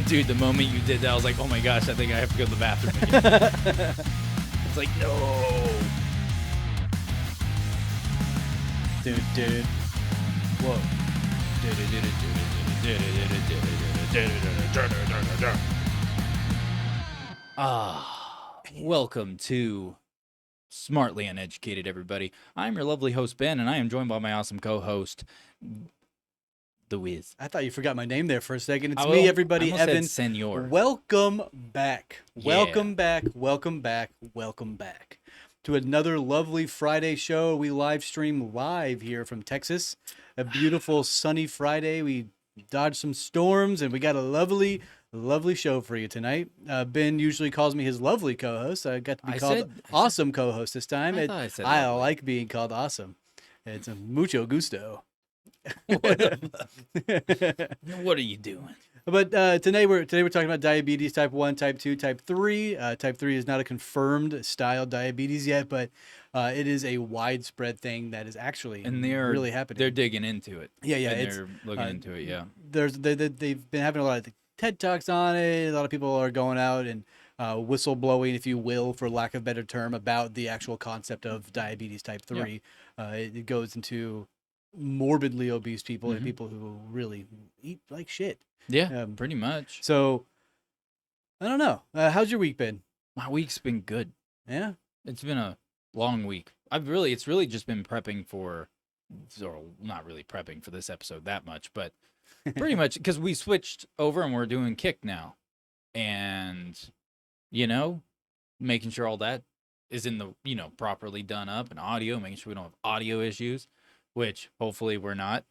Dude, the moment you did that, I was like, oh my gosh, I think I have to go to the bathroom again. It's like, no. Dude. Whoa. Welcome to Smartly Uneducated, everybody. I'm your lovely host, Ben, and I am joined by my awesome co-host, The Wiz. I thought you forgot my name there for a second. It's I me, will- everybody. I almost Evan. said Senor. Welcome back. Yeah. Welcome back to another lovely Friday show. We live stream live here from Texas. A beautiful sunny Friday. We dodged some storms and we got a lovely show for you tonight. Ben usually calls me his lovely co-host. I got to be called awesome co-host this time. I like being called awesome. It's a mucho gusto. What are you doing? But today we're talking about diabetes type 1, type 2, type 3. Type 3 is not a confirmed style diabetes yet, but it is a widespread thing that is actually really happening. They're digging into it. Yeah, And they're looking into it, yeah. They've been having a lot of TED Talks on it. A lot of people are going out and whistleblowing, if you will, for lack of a better term, about the actual concept of diabetes type 3. Yeah. It goes into morbidly obese people and people who really eat like shit. Yeah, pretty much. So, I don't know. How's your week been? My week's been good. Yeah? It's been a long week. It's really just been prepping for, or not really prepping for this episode that much, but pretty much because we switched over and we're doing Kick now. And, making sure all that is in the, properly done up and audio, making sure we don't have audio issues, which hopefully we're not.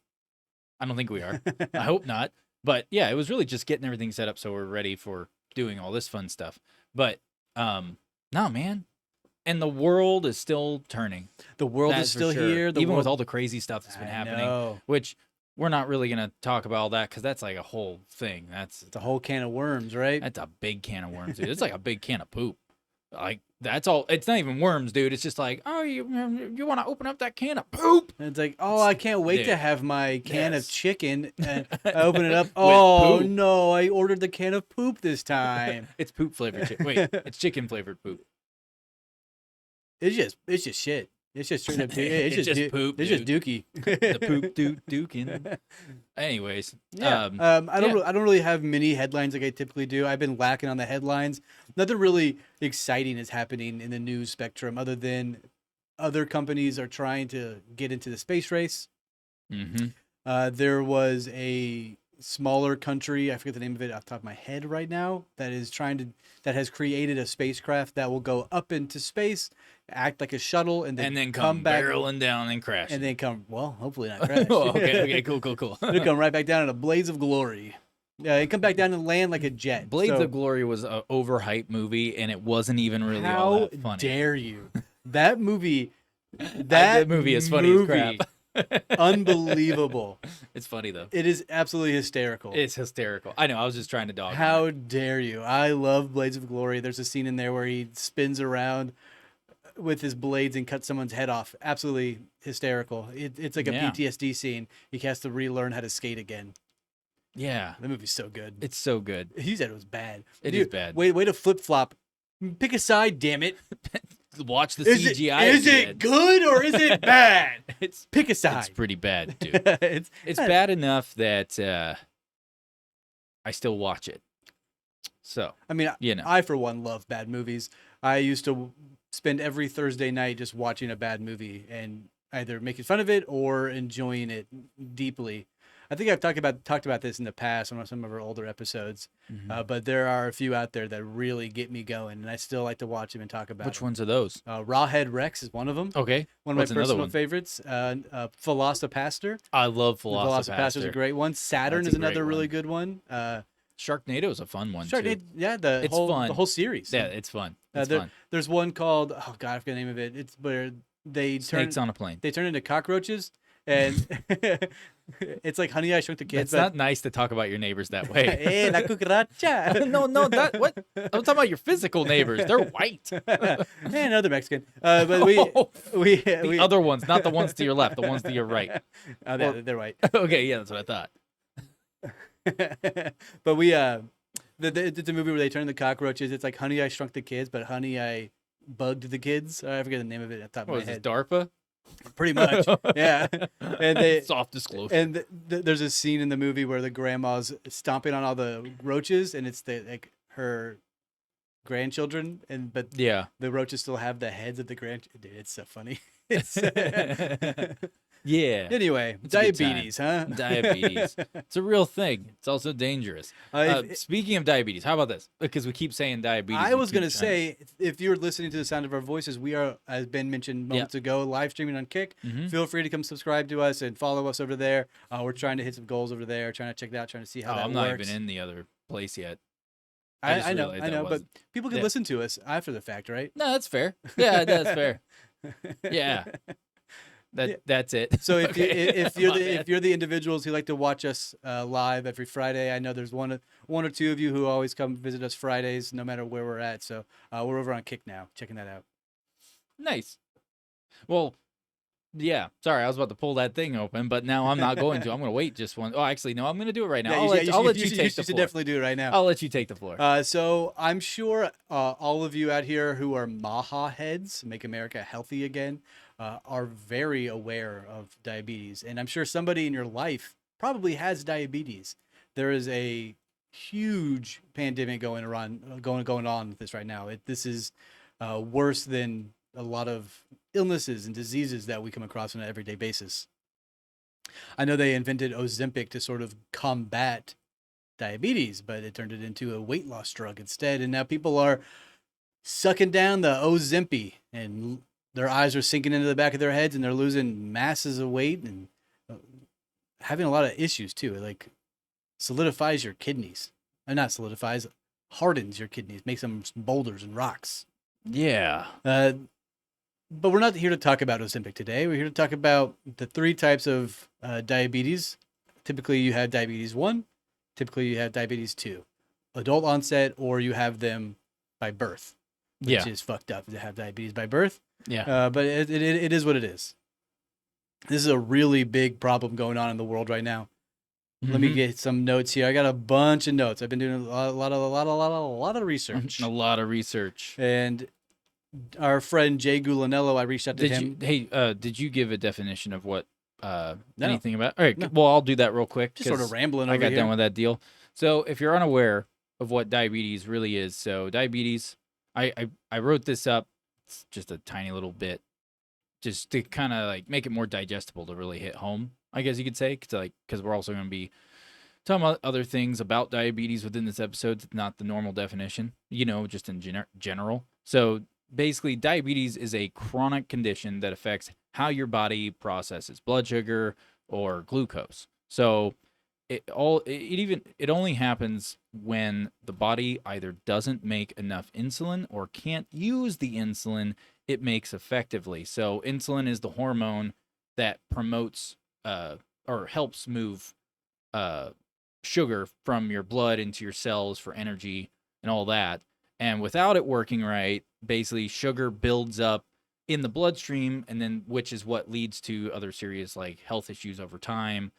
I don't think we are. I hope not. But yeah, it was really just getting everything set up so we're ready for doing all this fun stuff. But no, man. And the world is still turning. The world is still here. Even with all the crazy stuff that's been happening, which we're not really going to talk about all that because that's like a whole thing. It's a whole can of worms, right? That's a big can of worms, dude. It's like a big can of poop. Like, that's all. It's not even worms, dude. It's just like, oh, you want to open up that can of poop? And it's like, oh, I can't wait to have my can of chicken. And I open it up. Oh, no, I ordered the can of poop this time. It's poop flavored chicken. Wait, it's chicken flavored poop. It's just shit. It's just straight up. It's just poop. It's just dookie. The poop duking. Anyways, I don't really have many headlines like I typically do. I've been lacking on the headlines. Nothing really exciting is happening in the news spectrum other than other companies are trying to get into the space race. Mm-hmm. There was a smaller country, I forget the name of it off the top of my head right now, that has created a spacecraft that will go up into space, act like a shuttle, and then come back barreling down and crash. And then hopefully not crash. Okay, cool. It'll come right back down in a blaze of glory. Yeah, it come back down and land like a jet. Blades of Glory was an overhyped movie, and it wasn't even really all that funny. How dare you? That movie, that movie is funny as crap. Unbelievable. It's funny though. It is absolutely hysterical. It's hysterical. I know. I was just trying to dog. How dare you? I love Blades of Glory. There's a scene in there where he spins around with his blades and cuts someone's head off. Absolutely hysterical. It's like a PTSD scene. He has to relearn how to skate again. Yeah. The movie's so good. It's so good. He said it was bad. It is bad. Way to flip flop. Pick a side, damn it. Watch the CGI. Is it good or is it bad? Pick a side. It's pretty bad, dude. It's bad enough that I still watch it. So I mean, I for one love bad movies. I used to spend every Thursday night just watching a bad movie and either making fun of it or enjoying it deeply. I think I've talked about this in the past on some of our older episodes, but there are a few out there that really get me going, and I still like to watch them and talk about. Which ones are those? Rawhead Rex is one of them. Okay, one of my personal favorites. Velocipaster. I love Velocipaster. Velocipaster is a great one. Saturn is another really good one. Sharknado is a fun one too. Yeah, the whole series. Yeah, it's fun. There's one called I forget the name of it. It's where they Snakes on a plane. They turn into cockroaches. And it's like Honey, I Shrunk the Kids. It's not nice to talk about your neyghbors that way. Hey, la cucaracha. No, what? I'm talking about your physical neighbors. They're white. Hey, another Mexican. But the other ones, not the ones to your left, the ones to your right. They're white. Okay, yeah, that's what I thought. But it's a movie where they turn the cockroaches. It's like Honey, I Shrunk the Kids, but Honey, I Bugged the Kids. I forget the name of it at the top What of was my this, head. DARPA? Pretty much, yeah. And they Soft disclosure. and there's a scene in the movie where the grandma's stomping on all the roaches, and it's like her grandchildren, but Yeah. the roaches still have the heads of the Dude, it's so funny. It's Yeah. Anyway, It's a good time. diabetes, huh? Diabetes. It's a real thing. It's also dangerous. Speaking of diabetes, how about this? Because we keep saying diabetes. I was going to say, if you're listening to the sound of our voices, we are, as Ben mentioned moments ago, live streaming on Kick. Mm-hmm. Feel free to come subscribe to us and follow us over there. We're trying to hit some goals over there, trying to check it out, trying to see how that I'm works. not even in the other place yet. I know, but people can listen to us after the fact, right? No, that's fair. Yeah, that's fair. Yeah. That's it. So if you're My bad. the individuals who like to watch us live every Friday, I know there's one or two of you who always come visit us Fridays, no matter where we're at. So we're over on Kick now, checking that out. Nice. Well, yeah. Sorry, I was about to pull that thing open, but now I'm not going to. I'm going to wait just one. Oh, actually, no. I'm going to do it right now. Yeah, I'll let you take the You should floor. definitely do it right now. I'll let you take the floor. So I'm sure all of you out here who are MAHA heads, Make America Healthy Again, are very aware of diabetes. And I'm sure somebody in your life probably has diabetes. There is a huge pandemic going on with this right now. This is worse than a lot of illnesses and diseases that we come across on an everyday basis. I know they invented Ozempic to sort of combat diabetes, but it turned it into a weight loss drug instead. And now people are sucking down the Ozempic, and their eyes are sinking into the back of their heads, and they're losing masses of weight and having a lot of issues too. It like solidifies your kidneys. Not solidifies, hardens your kidneys, makes them boulders and rocks. Yeah. But we're not here to talk about Ozempic today. We're here to talk about the three types of diabetes. Typically, you have diabetes 1. Typically, you have diabetes 2. Adult onset, or you have them by birth, which is fucked up to have diabetes by birth. Yeah. But it is what it is. This is a really big problem going on in the world right now. Mm-hmm. Let me get some notes here. I got a bunch of notes. I've been doing a lot of research. A lot of research. And our friend Jay Gulanello, I reached out to him. Did you give a definition of what anything about? All right, well, I'll do that real quick. Just sort of rambling. I got done with that deal. So, if you're unaware of what diabetes really is, so diabetes, I wrote this up. It's just a tiny little bit, just to kind of like make it more digestible to really hit home, I guess you could say, because we're also going to be talking about other things about diabetes within this episode. It's not the normal definition, just in general. So basically, diabetes is a chronic condition that affects how your body processes blood sugar or glucose. So it only happens when the body either doesn't make enough insulin or can't use the insulin it makes effectively. So insulin is the hormone that promotes or helps move sugar from your blood into your cells for energy and all that. And without it working right, basically sugar builds up in the bloodstream, and then which is what leads to other serious like health issues over time.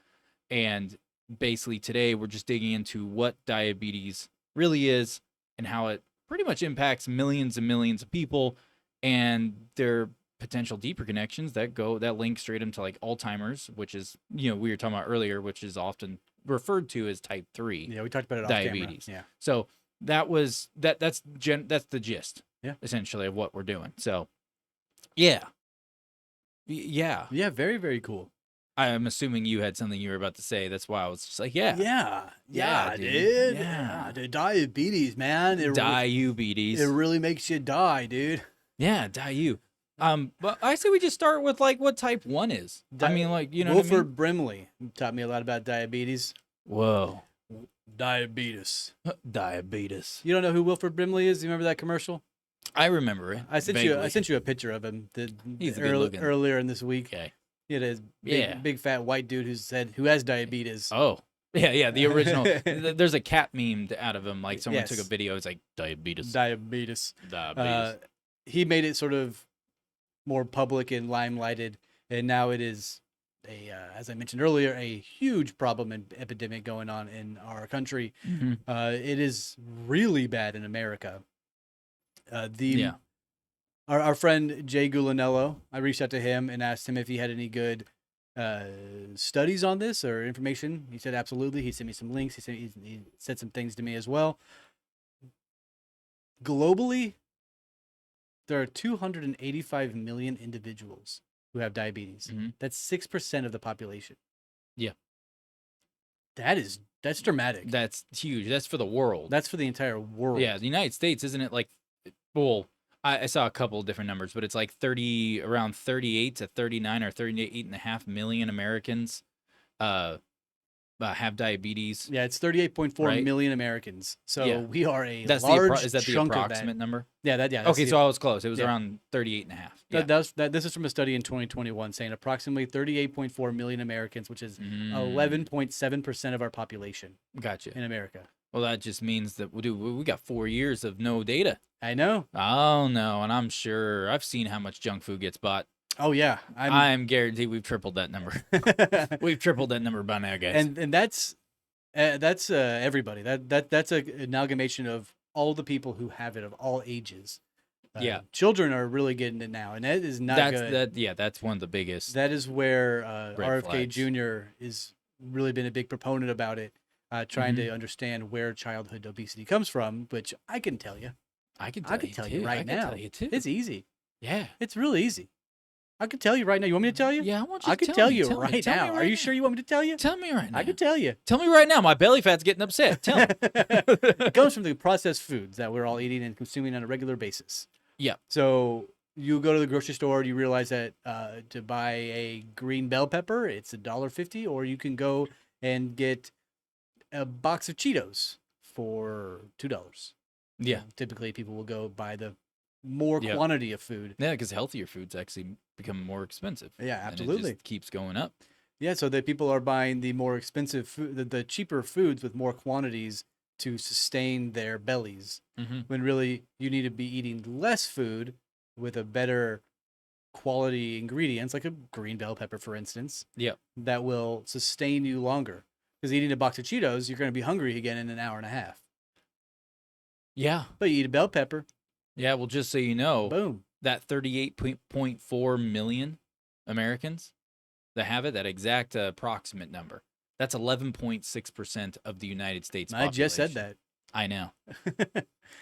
And basically today we're just digging into what diabetes really is and how it pretty much impacts millions and millions of people, and their potential deeper connections that link straight into like Alzheimer's, which is we were talking about earlier, which is often referred to as type 3. Yeah, we talked about it diabetes. Off camera. Yeah. So that's the gist, essentially, of what we're doing. So yeah, very, very cool. I'm assuming you had something you were about to say. That's why I was just like, dude. The diabetes, man. Diabetes. It really makes you die, dude. Yeah, but I say we just start with like what type 1 is. I mean, like, Wilford Brimley taught me a lot about diabetes. Whoa. Diabetes. Diabetes. You don't know who Wilford Brimley is? Do you remember that commercial? I remember it. I sent you a picture of him earlier in this week. Okay. He had a big fat white dude who has diabetes. Oh. Yeah, the original. There's a cat memed out of him. Like someone took a video. It's like diabetes. He made it sort of more public and limelighted, and now it is as I mentioned earlier, a huge problem and epidemic going on in our country. It is really bad in America. Yeah. Our friend Jay Gulanello, I reached out to him and asked him if he had any good studies on this or information. He said absolutely. He sent me some links. He said some things to me as well. Globally, there are 285 million individuals who have diabetes. That's 6% of the population. Yeah. That's dramatic. That's huge. That's for the world. That's for the entire world. Yeah, the United States, isn't it like, well, I saw a couple of different numbers, but it's like around 38 to 39 or 38.5 million Americans have diabetes. Yeah, it's 38.4 right? million Americans. So Yeah. we are a That's large is that the chunk approximate of that. number? Yeah, that's Okay, so I was close. It was yeah. around 38.5. Yeah. This is from a study in 2021 saying approximately 38.4 million Americans, which is 11.7% of our population Gotcha. in America. Well, that just means that we got 4 years of no data. I know. Oh no, and I'm sure I've seen how much junk food gets bought. Oh yeah, I'm guaranteed we've tripled that number. We've tripled that number by now, guys. And that's everybody. That's an amalgamation of all the people who have it of all ages. Yeah. Children are really getting it now, and that is not good. That's one of the biggest. That is where red RFK flags. Jr. is really been a big proponent about it, trying to understand where childhood obesity comes from, which I can tell you. I can tell you right now. It's easy. Yeah. It's really easy. I can tell you right now. You want me to tell you? Yeah, I want you I to can tell tell me. you Tell me. right Tell me now. right Are you now. sure you want me to tell you? Tell me right now. I can tell you. Tell me right now. My belly fat's getting upset. Tell me. It comes from the processed foods that we're all eating and consuming on a regular basis. Yeah. So you go to the grocery store, you realize that to buy a green bell pepper, it's $1.50, or you can go and get a box of Cheetos for $2. Yeah. Typically, people will go buy the more Yep. quantity of food. Yeah, because healthier foods actually become more expensive. Yeah, And absolutely. it just keeps going up. Yeah, so that people are buying the more expensive food, the cheaper foods with more quantities to sustain their bellies. When really you need to be eating less food with a better quality ingredients, like a green bell pepper, for instance. Yep. That will sustain you longer. Because eating a box of Cheetos, you're going to be hungry again in an hour and a half. Yeah. But you eat a bell pepper, Yeah. Well, just so you know, boom. that 38.4 million Americans that have it, that exact approximate number, that's 11.6% of the United States I just said population. that. I know.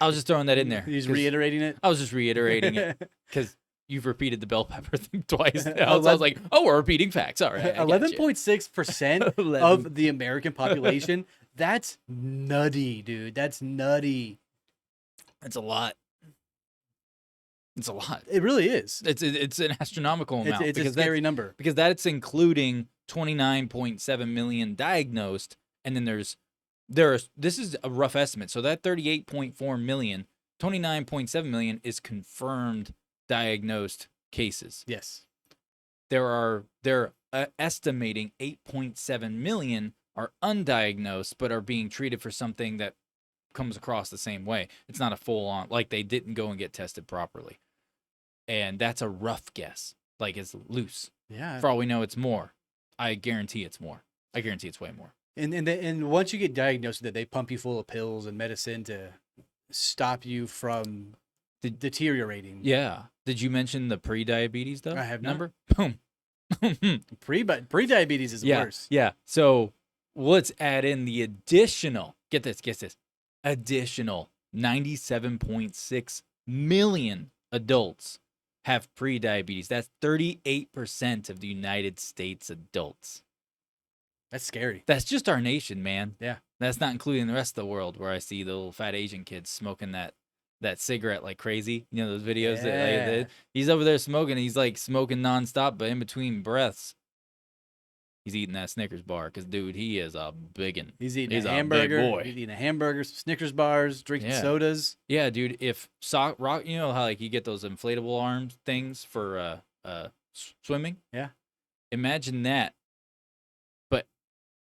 I was just throwing that in there. He's 'cause reiterating it. I was just reiterating it because you've repeated the bell pepper thing twice now. So I was like, oh, we're repeating facts. All right. 11.6% of the American population. That's nutty, dude. That's nutty. That's a lot. It's a lot. It really is. It's an astronomical amount. It's a scary number. Because that's including 29.7 million diagnosed, and then this is a rough estimate. So that 38.4 million, 29.7 million is confirmed diagnosed cases. Yes. They're estimating 8.7 million are undiagnosed but are being treated for something that comes across the same way. It's not a full on, like they didn't go and get tested properly. And that's a rough guess. Like it's loose. Yeah. For all we know, it's more. I guarantee it's more. I guarantee it's way more. And once you get diagnosed with it, they pump you full of pills and medicine to stop you from deteriorating. Yeah. Did you mention the pre-diabetes though? I have not. Number? Boom. Pre-diabetes is worse. Yeah. So let's add in the additional, get this, additional 97.6 million adults have pre-diabetes. That's 38% of the United States adults. That's scary. That's just our nation, man. Yeah. That's not including the rest of the world where I see the little fat Asian kids smoking that cigarette like crazy. You know those videos that he's over there smoking. He's like smoking nonstop, but in between breaths, he's eating that Snickers bar. Cause dude, he is a biggin'. He's eating He's a a big hamburger. boy. He's eating a hamburger, some Snickers bars, drinking Yeah. sodas. Yeah, dude. If rock, you know how like you get those inflatable arms things for swimming. Yeah. Imagine that, but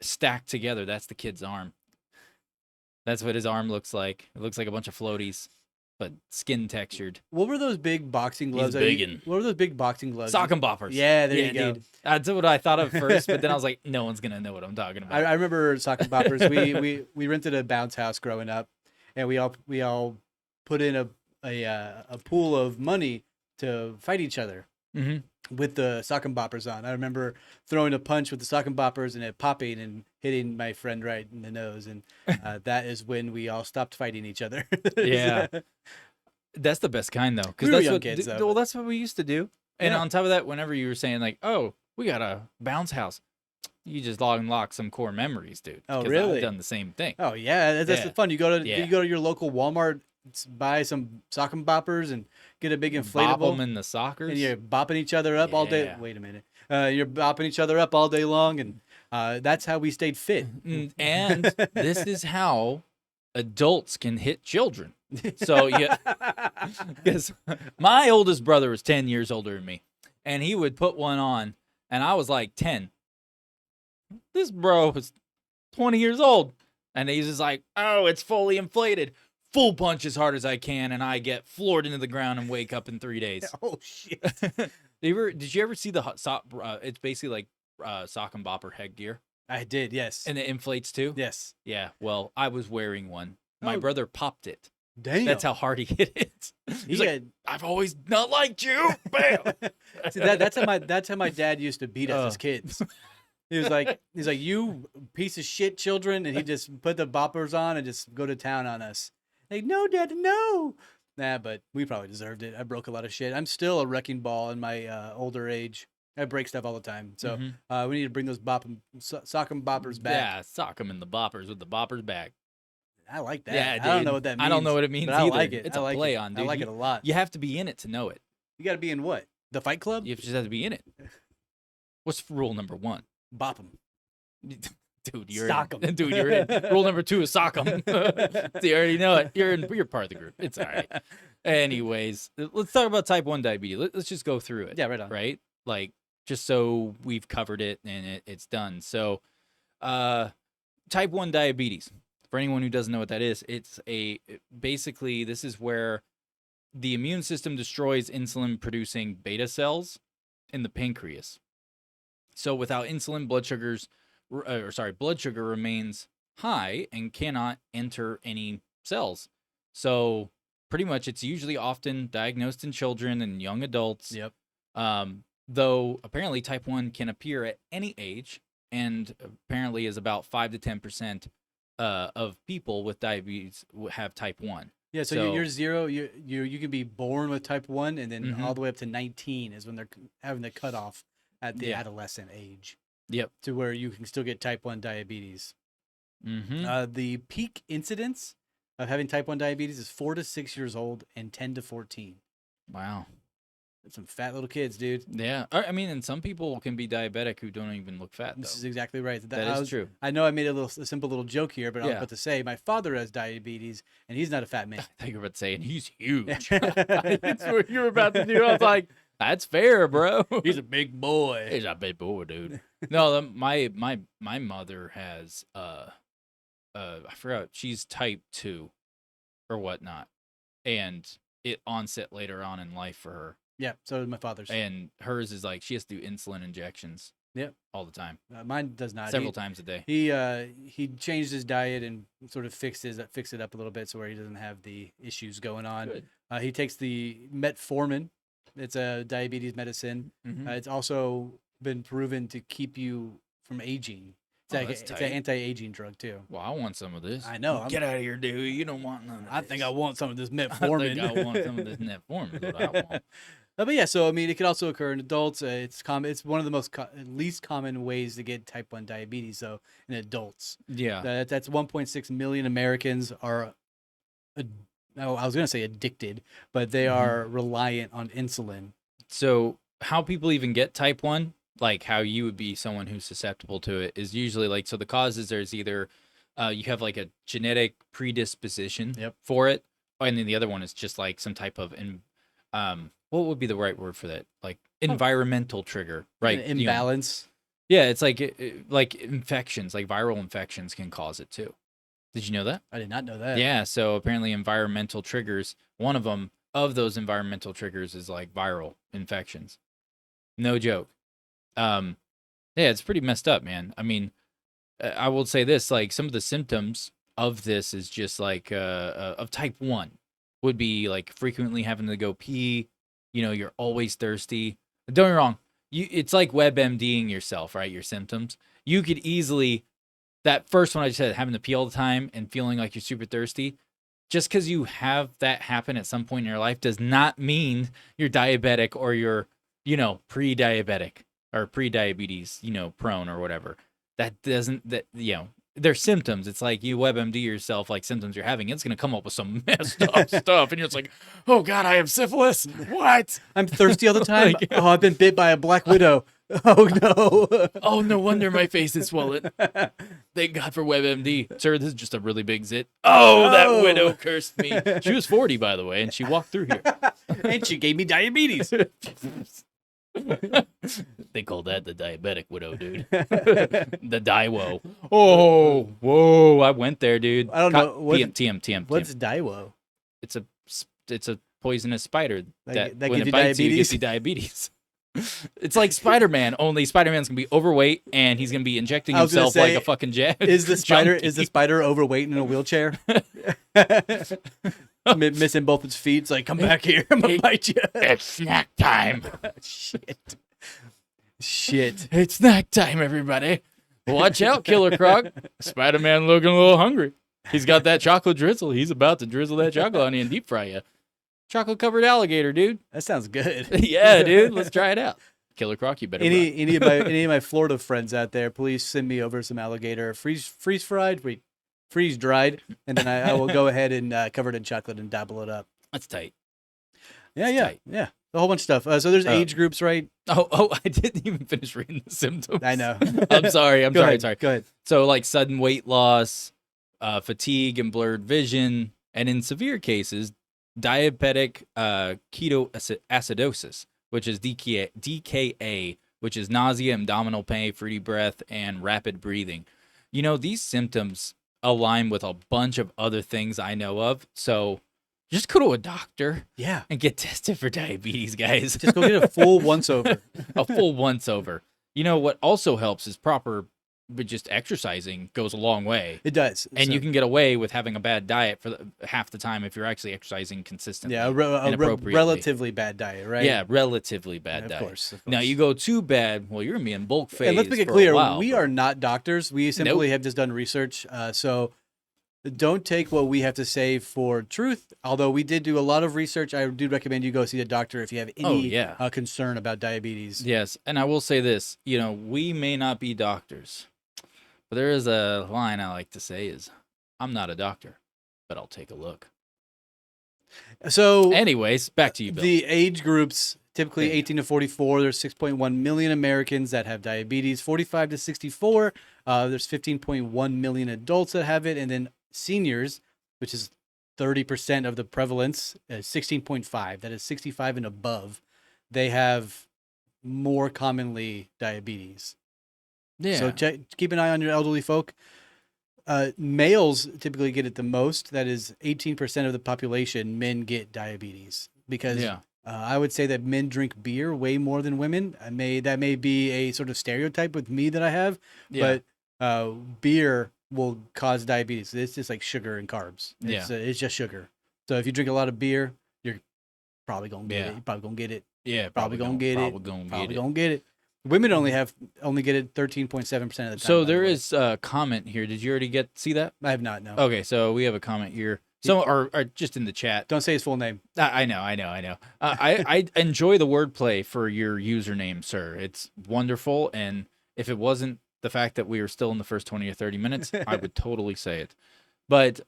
stacked together. That's the kid's arm. That's what his arm looks like. It looks like a bunch of floaties. but skin textured. What were those big boxing gloves? biggin'. What were those big boxing gloves? Sock and boppers. Yeah, there you go. Dude. That's what I thought of first, but then I was like, no one's gonna know what I'm talking about. I remember sock and boppers. we rented a bounce house growing up, and we all put in a pool of money to fight each other with the sock and boppers on. I remember throwing a punch with the sock and boppers and it popping and hitting my friend right in the nose, and that is when we all stopped fighting each other. Yeah. That's the best kind, though, because We were that's young what kids, though, well, but- that's what we used to do. And Yeah. on top of that, whenever you were saying like, "Oh, we got a bounce house," you just unlock some core memories, dude. Oh, 'cause really? I've done the same thing. Oh yeah, that's Yeah. fun. You go Yeah. to your local Walmart, buy some sock and boppers, and get a big Bop inflatable. them in the sockers. And you're bopping each other up all day. Yeah. Wait a minute. You're bopping each other up all day long, and that's how we stayed fit. And this is how adults can hit children. So yeah, because my oldest brother was 10 years older than me, and he would put one on, and I was like 10. This bro was 20 years old, and he's just like, "Oh, it's fully inflated." Full punch as hard as I can, and I get floored into the ground and wake up in 3 days. Oh shit! Did you ever see the hot sock? It's basically like sock and bopper headgear, I did. Yes. and it inflates too. Yes. Yeah. Well, I was wearing one. My Oh. brother popped it. Damn. That's how hard he hit it. He's like, "I've always not liked you." Bam. See, that's how my dad used to beat us Oh. as kids. He's like, "You piece of shit children," and he just put the boppers on and just go to town on us. Like, no, Dad, no. Nah, but we probably deserved it. I broke a lot of shit. I'm still a wrecking ball in my older age. I break stuff all the time. So Mhm. we need to bring those sock and boppers back. Yeah, sock him in the boppers with the boppers back. I like that. Yeah, I don't dude. know what that means. I don't know what it means but I either. like it. It's I a like play it. on, I dude. like it a lot. You have to be in it to know it. You got to be in what? The Fight Club? You just have to be in it. What's rule number 1? Bop 'em. Dude, you're Sock in. 'em. Dude, you're in. Rule number 2 is sock 'em. So you already know it. You're part of the group. It's all right. Anyways, let's talk about type 1 diabetes. Let's just go through it. Yeah, right on. Right? Like, just so we've covered it and it's done. So, type 1 diabetes. For anyone who doesn't know what that is, basically this is where the immune system destroys insulin producing beta cells in the pancreas. So without insulin, blood sugar remains high and cannot enter any cells. So pretty much it's usually often diagnosed in children and young adults. Yep. Though apparently type 1 can appear at any age and apparently is about 5 to 10% of people with diabetes have type 1. Yeah, so you're zero. You can be born with type 1, and then Mhm. all the way up to 19 is when they're having the cutoff at the Yeah. adolescent age. Yep. To where you can still get type 1 diabetes. Mm-hmm. The peak incidence of having type 1 diabetes is 4 to 6 years old and 10 to 14. Wow. That's some fat little kids, dude. Yeah. I mean, and some people can be diabetic who don't even look fat, though. This is exactly right. That is true. I know I made a simple little joke here, but I was Yeah. about to say my father has diabetes, and he's not a fat man. I thought you were about to say, and he's huge. That's what you were about to do. I was like, that's fair, bro. He's a big boy. He's a big boy, dude. No, my mother has I forgot, she's type 2 or whatnot, and it onset later on in life for her. Yeah, so did my father's. And hers is like she has to do insulin injections. Yep. All the time, Mine does not. several times a day. He changed his diet and sort of fixed it up a little bit so where he doesn't have the issues going on. Good. He takes the metformin. It's a diabetes medicine. Mhm. It's also been proven to keep you from aging. Oh, It's that's an tight. anti-aging drug too. Well, I want some of this. I know. Get out of here, dude. You don't want none of I this. think I want some of this I metformin. think I want some of this metformin. Is what I want. But yeah, so I mean, it can also occur in adults. It's common. It's one of the least common ways to get type 1 diabetes, though, in adults. Yeah. That's 1.6 million Americans are. I was gonna say addicted, but they Mhm. are reliant on insulin. So how people even get type 1, like how you would be someone who's susceptible to it, is usually like, so the causes, there's either you have like a genetic predisposition Yep. for it, and then the other one is just like some type of what would be the right word for that? Like environmental trigger, right? An You know, imbalance. yeah, it's like like infections, like viral infections can cause it too. Did you know that? I did not know that. Yeah, so apparently environmental triggers, one of those environmental triggers is like viral infections. No joke. Um yeah, it's pretty messed up, man. I mean, I will say this, like some of the symptoms of this is just like of type 1 would be like frequently having to go pee, you're always thirsty. Don't get me wrong. It's like WebMDing yourself, right? Your symptoms. You could easily that first one I just said, having to pee all the time and feeling like you're super thirsty, just because you have that happen at some point in your life does not mean you're diabetic or you're, pre-diabetic or pre-diabetes, prone or whatever. That doesn't, they're symptoms. It's like you WebMD yourself, like symptoms you're having. It's going to come up with some messed up stuff. And you're just like, oh God, I have syphilis. What? I'm thirsty all the time. Like- Oh, I've been bit by a black widow. Oh no. Oh, no wonder my face is swollen. Thank God for WebMD. Sir, this is just a really big zit. Oh, that Oh. widow cursed me. She was 40, by the way, and she walked through here. And she gave me diabetes. They call that the diabetic widow, dude. The Daiwo. Oh, whoa. I went there, dude. I don't know. What- TM. What's Daiwo? It's a poisonous spider That when gives it you bites you, it gives diabetes? you diabetes. It's like Spider-Man, only Spider-Man's gonna be overweight and he's gonna be injecting I was gonna himself like say, a fucking jet. Is the spider junkie. overweight in a wheelchair? Missing both its feet. It's like, come back here. I'm gonna bite you. It's snack time. Shit. It's snack time, everybody. Watch out, Killer Croc. Spider-Man looking a little hungry. He's got that chocolate drizzle. He's about to drizzle that chocolate on you and deep fry you. Chocolate-covered alligator, dude. That sounds good. Yeah, dude. Let's try it out. Killer Croc, you better run. Any of my Florida friends out there, please send me over some alligator freeze dried, and then I will go ahead and cover it in chocolate and dabble it up. That's tight. Yeah, a whole bunch of stuff. So there's age groups, right? Oh, I didn't even finish reading the symptoms. I know. I'm sorry. Go ahead. Go ahead. So like sudden weight loss, fatigue and blurred vision, and in severe cases, diabetic ketoacidosis, which is DKA, which is nausea, abdominal pain, fruity breath, and rapid breathing. These symptoms align with a bunch of other things I know of. So just go to a doctor Yeah. and get tested for diabetes, guys. Just go get a full once over. A full once over. What also helps is but just exercising goes a long way. It does. And you can get away with having a bad diet for half the time if you're actually exercising consistently. Yeah, a appropriately. relatively bad diet, right? Yeah, relatively bad Of diet. course. Now you go too bad, well, you're gonna be in bulk phase. And let's make it for a clear, while, we bro. are not doctors. We simply have just done research. So don't take what we have to say for truth. Although we did do a lot of research, I do recommend you go see a doctor if you have any concern about diabetes. Yes, and I will say this: we may not be doctors, but there is a line I like to say: is I'm not a doctor, but I'll take a look. So, anyways, back to you, Bill. The age groups. Typically Yeah. 18 to 44, there's 6.1 million Americans that have diabetes. 45 to 64, there's 15.1 million adults that have it. And then seniors, which is 30% of the prevalence, 16.5. That is 65 and above. They have more commonly diabetes. Yeah. So keep an eye on your elderly folk. Males typically get it the most. That is 18% of the population. Men get diabetes because I would say that men drink beer way more than women. That may be a sort of stereotype with me that I have, but beer will cause diabetes. It's just like sugar and carbs. It's just sugar. So if you drink a lot of beer, you're probably gonna get it. You're probably gonna get it. Yeah, probably gonna get it. Probably gonna get it. Women only get it 13.7% of the time. So there is a comment here. Did you already see that? I have not. No. Okay, so we have a comment here. So, or just in the chat. Don't say his full name. I know. I enjoy the wordplay for your username, sir. It's wonderful. And if it wasn't the fact that we were still in the first 20 or 30 minutes, I would totally say it. But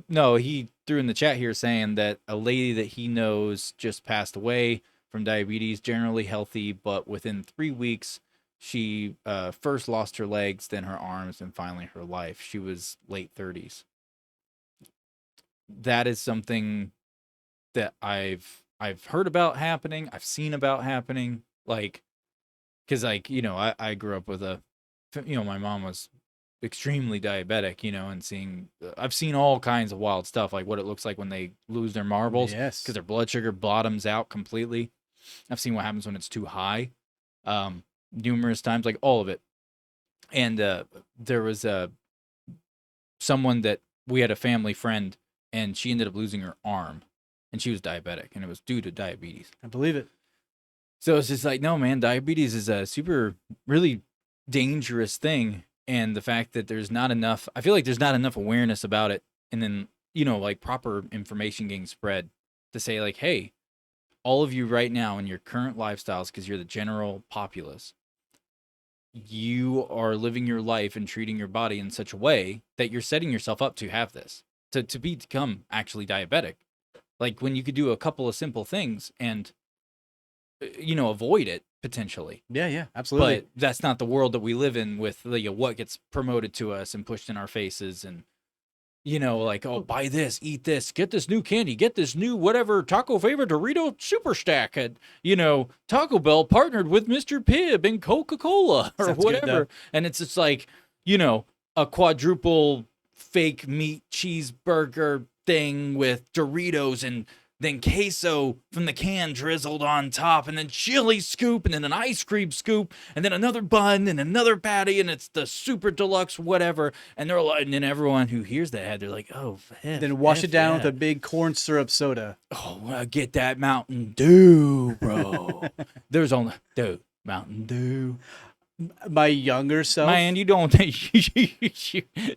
no, he threw in the chat here saying that a lady that he knows just passed away from diabetes, generally healthy, but within 3 weeks, she first lost her legs, then her arms, and finally her life. She was late 30s. That is something that I've heard about happening. I've seen about happening. Like, because I grew up with my mom was extremely diabetic, and I've seen all kinds of wild stuff, like what it looks like when they lose their marbles Yes. because their blood sugar bottoms out completely. I've seen what happens when it's too high, numerous times, like all of it. And there was someone that we had a family friend, and she ended up losing her arm, and she was diabetic, and it was due to diabetes. I believe it. So it's just like, no, man, diabetes is a really dangerous thing. And the fact that I feel like there's not enough awareness about it. And then, like proper information getting spread to say, like, hey, all of you right now in your current lifestyles, because you're the general populace, you are living your life and treating your body in such a way that you're setting yourself up to have this, to become actually diabetic. Like when you could do a couple of simple things and avoid it potentially. Yeah, absolutely. But that's not the world that we live in with what gets promoted to us and pushed in our faces, and like, oh, buy this, eat this, get this new candy, get this new whatever taco flavor Dorito super stack at Taco Bell partnered with Mr. Pibb and Coca-Cola or Sounds good, whatever. though. And it's just like, a quadruple fake meat cheeseburger thing with Doritos and then queso from the can drizzled on top, and then chili scoop, and then an ice cream scoop, and then another bun, and another patty, and it's the super deluxe whatever. And they're like, and then everyone who hears that, they're like, oh, Then wash it down with a big corn syrup soda. Oh, get that Mountain Dew, bro. There's only Mountain Dew. My younger self. Man, you don't think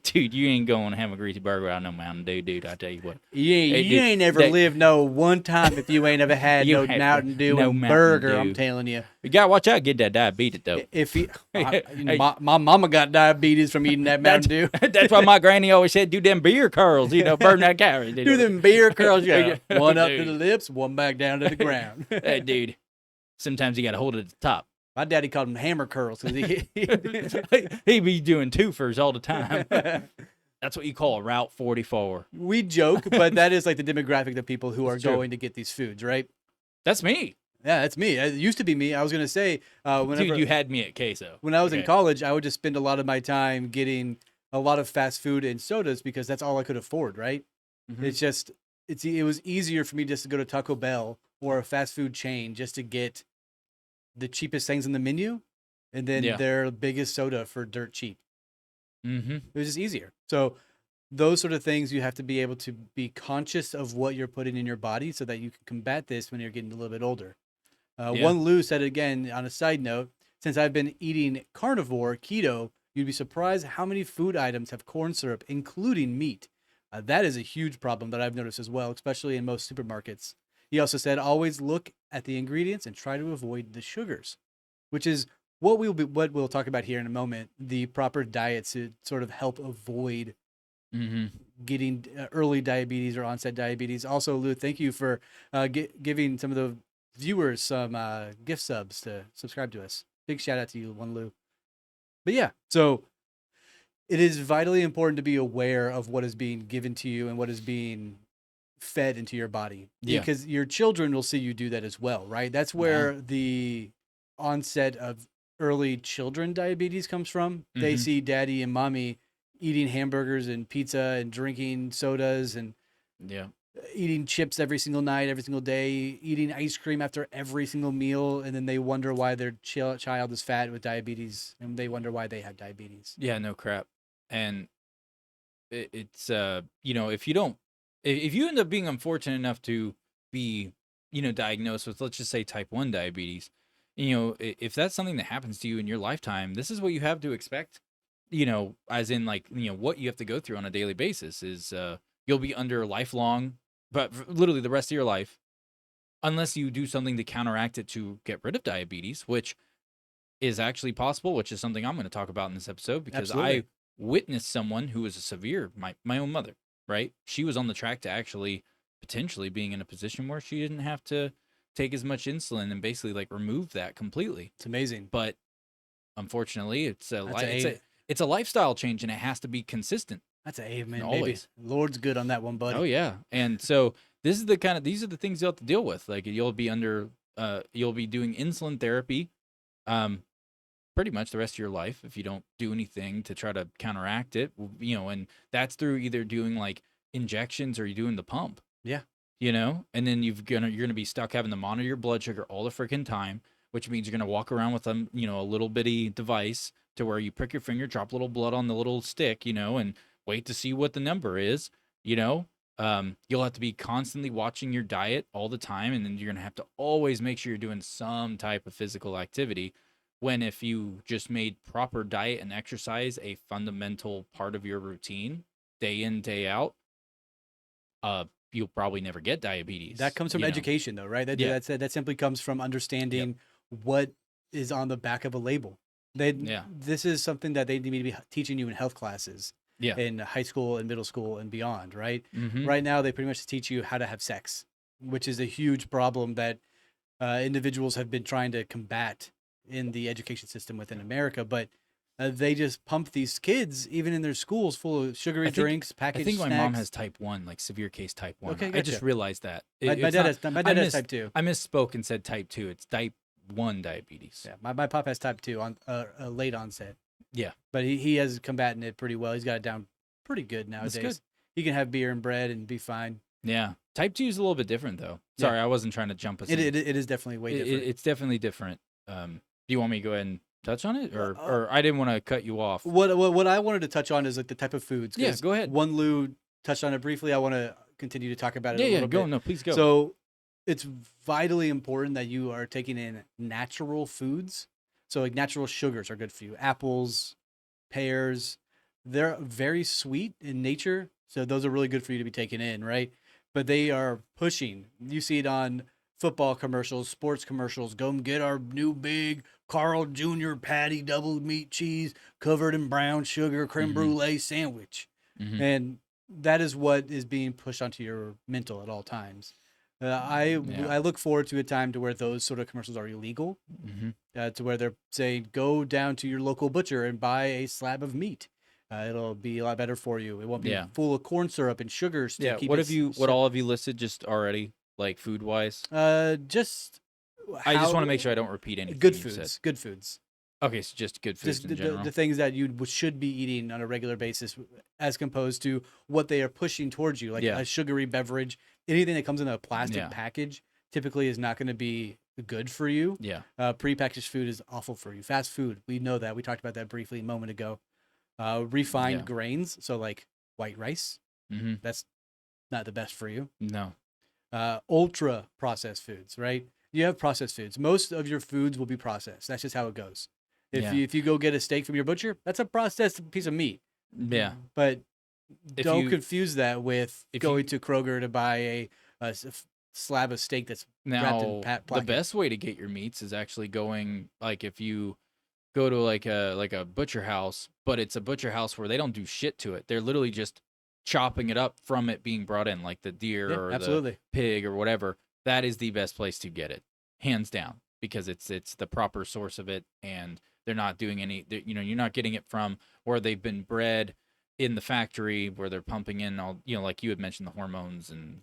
dude, you ain't going to have a greasy burger without no Mountain Dew, dude. I tell you what. You Hey, ain't never lived no one time if you ain't ever had You no had Mountain Dew no and Mountain burger. Dew. I'm telling you. You gotta watch out, get that diabetes though. If he, Hey. my mama got diabetes from eating that Mountain Dew. That's why my granny always said, do them beer curls, burn that calories. Do them beer curls, yeah. One up to Dude. the lips, one back down to the ground. Hey, dude. Sometimes you gotta hold it at the top. My daddy called them hammer curls because He be doing twofers all the time. That's what you call a Route 44. we joke, but that is like the demographic of people who are It's true. going to get these foods, right? That's me. Yeah, that's me. It used to be me. I was gonna say, whenever Dude, you had me at queso. when I was in Okay. college, I would just spend a lot of my time getting a lot of fast food and sodas because that's all I could afford, right? Mhm. It's just it was easier for me just to go to Taco Bell or a fast food chain just to get the cheapest things on the menu and then Yeah. their biggest soda for dirt cheap. Mm-hmm. It was just easier. So those sort of things you have to be able to be conscious of what you're putting in your body so that you can combat this when you're getting a little bit older. Yeah. One Lou said again on a side note, since I've been eating carnivore keto, you'd be surprised how many food items have corn syrup, including meat. That is a huge problem that I've noticed as well, especially in most supermarkets. He also said, always look at the ingredients and try to avoid the sugars, which is what we'll talk about here in a moment. The proper diet to sort of help avoid Mm-hmm. getting early diabetes or onset diabetes. Also, Lou, thank you for giving some of the viewers some gift subs to subscribe to us. Big shout out to you, One Lou. But yeah, so it is vitally important to be aware of what is being given to you and what is being fed into your body. Yeah. Because your children will see you do that as well, right? That's where the onset of early children diabetes comes from. They Mhm. see daddy and mommy eating hamburgers and pizza and drinking sodas and Yeah. eating chips every single night, every single day, eating ice cream after every single meal, and then they wonder why their child is fat with diabetes, and they wonder why they have diabetes. Yeah, no crap. And it's if you don't, if you end up being unfortunate enough to be diagnosed with, let's just say, type 1 diabetes, if that's something that happens to you in your lifetime, this is what you have to expect. As in, like, what you have to go through on a daily basis is you'll be under lifelong, but literally the rest of your life, unless you do something to counteract it to get rid of diabetes, which is actually possible, which is something I'm going to talk about in this episode because Absolutely. I witnessed someone who was a severe, my own mother, right? She was on the track to actually potentially being in a position where she didn't have to take as much insulin and basically like remove that completely. It's amazing. But unfortunately, it's a That's it's a lifestyle change, and it has to be consistent. That's a amen, baby. Always. Lord's good on that one, buddy. Oh yeah, and so these are the things you'll have to deal with. Like you'll be doing insulin therapy, pretty much the rest of your life if you don't do anything to try to counteract it. And that's through either doing like injections or you're doing the pump. Yeah. And then you're gonna be stuck having to monitor your blood sugar all the freaking time, which means you're gonna walk around with a little bitty device to where you prick your finger, drop a little blood on the little stick, and wait to see what the number is. You'll have to be constantly watching your diet all the time, and then you're gonna have to always make sure you're doing some type of physical activity. When if you just made proper diet and exercise a fundamental part of your routine, day in, day out, you'll probably never get diabetes. That comes from education, though, right? That simply comes from understanding what is on the back of a label. This is something that they need to be teaching you in health classes, in high school and middle school and beyond, right? Mm-hmm. Right now, they pretty much teach you how to have sex, which is a huge problem that individuals have been trying to combat in the education system within America. But they just pump these kids, even in their schools, full of sugary drinks, packaged snacks. I think my mom has type 1, like severe case type 1. Okay, I gotcha. just realized that. My dad has type 2. I misspoke and said type 2. It's type 1 diabetes. Yeah, my pop has type 2 on late onset. Yeah. But he has combated it pretty well. He's got it down pretty good nowadays. That's good. He can have beer and bread and be fine. Yeah. Type 2 is a little bit different, though. Sorry, I wasn't trying to jump us in. It is definitely way different. It's definitely different. Do you want me to go ahead and touch on it, or I didn't want to cut you off? What I wanted to touch on is like the type of foods. Yeah, go ahead. One Lou touched on it briefly. I want to continue to talk about it a little bit. No, please go. So it's vitally important that you are taking in natural foods. So like natural sugars are good for you. Apples, pears, they're very sweet in nature. So those are really good for you to be taking in, right? But they are pushing. You see it on football commercials, sports commercials. Go and get our new big Carl Jr. patty, double meat cheese, covered in brown sugar, creme brulee sandwich. Mm-hmm. And that is what is being pushed onto your mental at all times. I look forward to a time to where those sort of commercials are illegal, to where they're saying, go down to your local butcher and buy a slab of meat. It'll be a lot better for you. It won't be full of corn syrup and sugars. To keep what all of you listed just already, like food wise? I just want to make sure I don't repeat anything. Good foods. Good foods. Okay, so just good foods in general. The things that you should be eating on a regular basis, as opposed to what they are pushing towards you, like a sugary beverage. Anything that comes in a plastic package typically is not going to be good for you. Yeah. Prepackaged food is awful for you. Fast food, we know that. We talked about that briefly a moment ago. Refined grains, so like white rice, that's not the best for you. No. Ultra processed foods, right? You have processed foods. Most of your foods will be processed. That's just how it goes. If you go get a steak from your butcher, that's a processed piece of meat. Yeah. But don't confuse that with going to Kroger to buy a slab of steak that's wrapped in plastic. The best way to get your meats is actually going, like, if you go to like a butcher house, but it's a butcher house where they don't do shit to it. They're literally just chopping it up from it being brought in, like the deer or the pig or whatever. That is the best place to get it, hands down, because it's the proper source of it, and they're not doing any. You're not getting it from where they've been bred in the factory, where they're pumping in all, like you had mentioned, the hormones and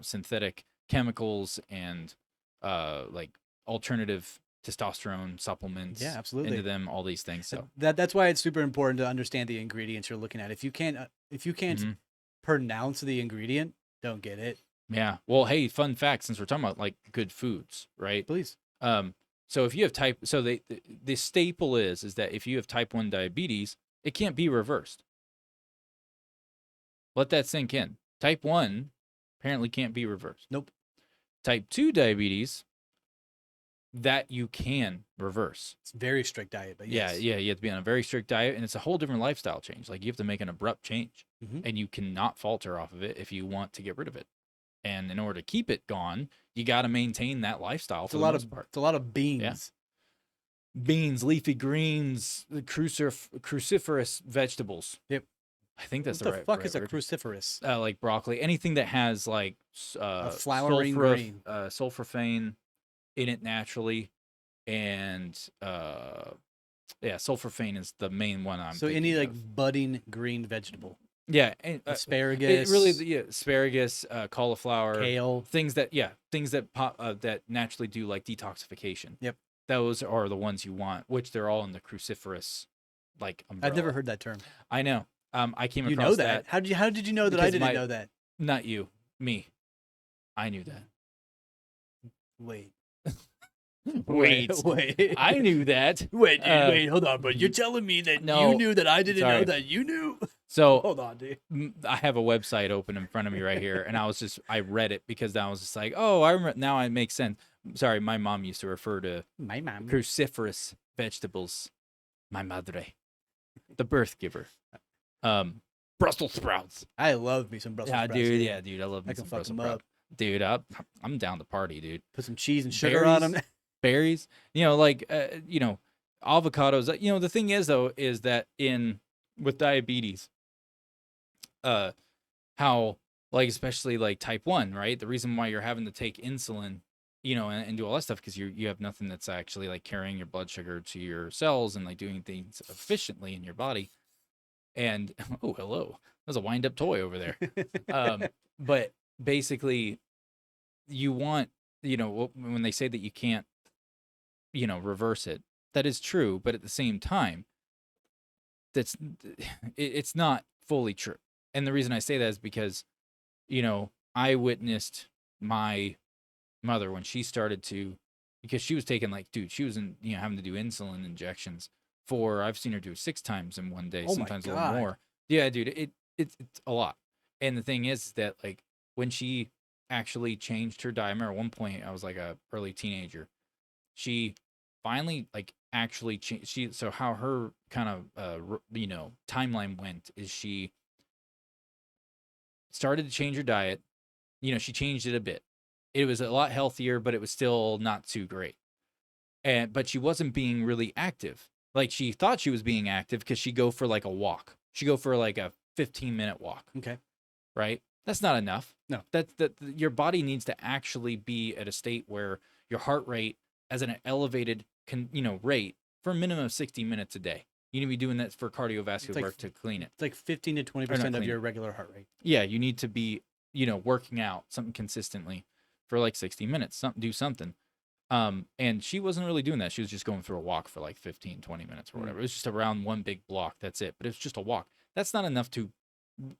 synthetic chemicals and like alternative testosterone supplements into them, all these things. So that's why it's super important to understand the ingredients you're looking at. If you can't pronounce the ingredient, don't get it. Yeah. Well, hey, fun fact, since we're talking about like good foods, right? Please. So if you have the staple is that if you have type 1 diabetes, it can't be reversed. Let that sink in. Type 1 apparently can't be reversed. Nope. Type 2 diabetes, that you can reverse. It's a very strict diet, but yes. Yeah, you have to be on a very strict diet, and it's a whole different lifestyle change. Like, you have to make an abrupt change, and you cannot falter off of it if you want to get rid of it. And in order to keep it gone, you got to maintain that lifestyle for the most part. It's a lot of beans. Yeah. Beans, leafy greens, cruciferous vegetables. Yep. I think that's what the right fuck is word. a cruciferous? Like broccoli, anything that has like a flowering grain, sulforaphane in it naturally, and sulforaphane is the main one. So any like budding green vegetable. Yeah, and, asparagus. Asparagus, cauliflower, kale, things that pop that naturally do like detoxification. Yep. those are the ones you want, which they're all in the cruciferous like umbrella. I've never heard that term. I know. I came You across know that? How did you know that I because didn't know that? not you, me. I knew that. Wait. Wait. I knew that. Wait, hold on, but you're telling me that no, you knew that I didn't sorry. know that you knew? So Hold on, dude. I have a website open in front of me right here, and I read it because I was just like, oh, I remember now. It makes sense. Sorry, my mom used to refer to My mom. cruciferous vegetables. My madre, the birth giver. Brussels sprouts. I love me some Brussels sprouts. Dude. Yeah, dude. I love me I can some fuck Brussels them sprouts. up. Dude, I'm down to party, dude. Put some cheese and sugar on them. Berries, like avocados. The thing is though is that with diabetes, how like especially like type 1, right? The reason why you're having to take insulin, and do all that stuff because you have nothing that's actually like carrying your blood sugar to your cells and like doing things efficiently in your body. And oh, hello, there's a wind up toy over there. But basically, you want when they say that you can't reverse it, that is true, but at the same time, it's not fully true. And the reason I say that is because I witnessed my mother when she started to, because she was taking like, dude, she was having to do insulin injections I've seen her do 6 times in one day, Oh my sometimes a little God. more. Yeah, dude, it's a lot. And the thing is that like when she actually changed her diet, I remember at one point I was like a early teenager. She finally like actually changed. So how her kind of timeline went is she started to change her diet. She changed it a bit. It was a lot healthier, but it was still not too great. But she wasn't being really active. Like she thought she was being active because she'd go for like a walk. She'd go for like a 15-minute walk. Okay. Right? That's not enough. No. That your body needs to actually be at a state where your heart rate as an elevated rate for a minimum of 60 minutes a day. You need to be doing that for cardiovascular work to clean it. It's like 15 to 20% of your regular heart rate. Yeah, you need to be, working out something consistently for like 60 minutes, do something. And she wasn't really doing that. She was just going for a walk for like 15, 20 minutes or whatever. It was just around one big block. That's it. But it's just a walk. That's not enough to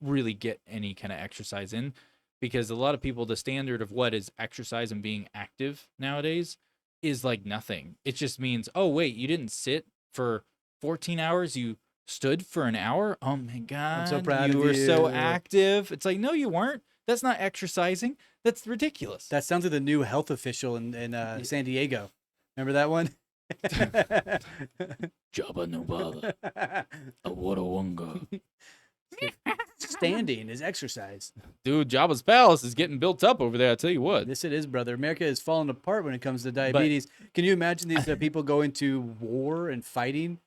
really get any kind of exercise in, because a lot of people, the standard of what is exercise and being active nowadays is like nothing. It just means, oh, wait, you didn't sit for 14 hours. You stood for an hour. Oh my God. I'm so proud of you. You were so you. active. It's like, no, you weren't. That's not exercising. That's ridiculous. That sounds like the new health official in San Diego. Remember that one? Jabba no baba. Awada-wunga. Standing is exercise. Dude, Jabba's palace is getting built up over there. I'll tell you what. Yes, it is, brother. America is falling apart when it comes to diabetes. Can you imagine these people going to war and fighting?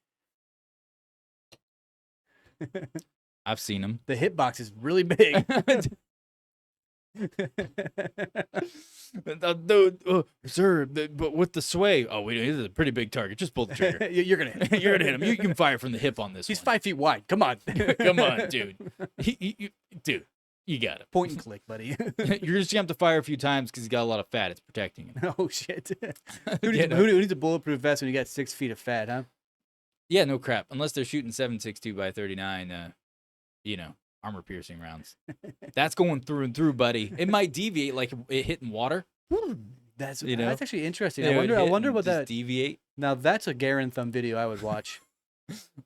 I've seen them. The hitbox is really big. Dude, sir, but with the sway, oh wait, this is a pretty big target. Just pull the trigger. You're gonna hit him. You're gonna hit him. You can fire from the hip on this. He's one. 5 feet wide. Come on. Come on, dude. Dude, you got it. Point and click, buddy. You're just gonna have to fire a few times because he's got a lot of fat. It's protecting him. Oh shit. Who needs a bulletproof vest when you got 6 feet of fat, huh? Yeah, no crap. Unless they're shooting 7.62 by 39, armor piercing rounds. That's going through and through, buddy. It might deviate like it hitting water. That's actually interesting. It would I hit wonder and what just that. deviate. Now that's a Garen thumb video I would watch.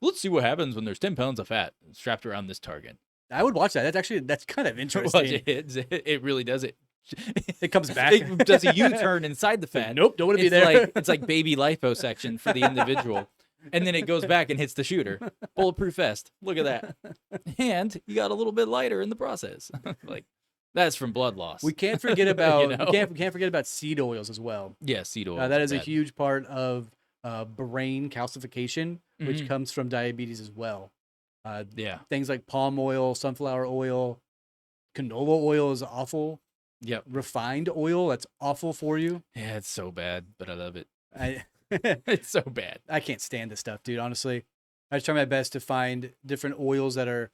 Let's see what happens when there's 10 pounds of fat strapped around this target. I would watch that. That's kind of Watch interesting. it really does it. It comes back. It does a U-turn inside the fat. Nope, don't want to be there. It's like baby liposuction for the individual. And then it goes back and hits the shooter. Bulletproof vest. Look at that. And you got a little bit lighter in the process. Like, that's from blood loss. We can't forget about we can't forget about seed oils as well. Yeah, seed oil. That is a huge part of brain calcification, which comes from diabetes as well. Yeah. Things like palm oil, sunflower oil, canola oil is awful. Yep. Refined oil, that's awful for you. Yeah, it's so bad, but I love it. I It's so bad. I can't stand this stuff, dude. Honestly, I just try my best to find different oils that are,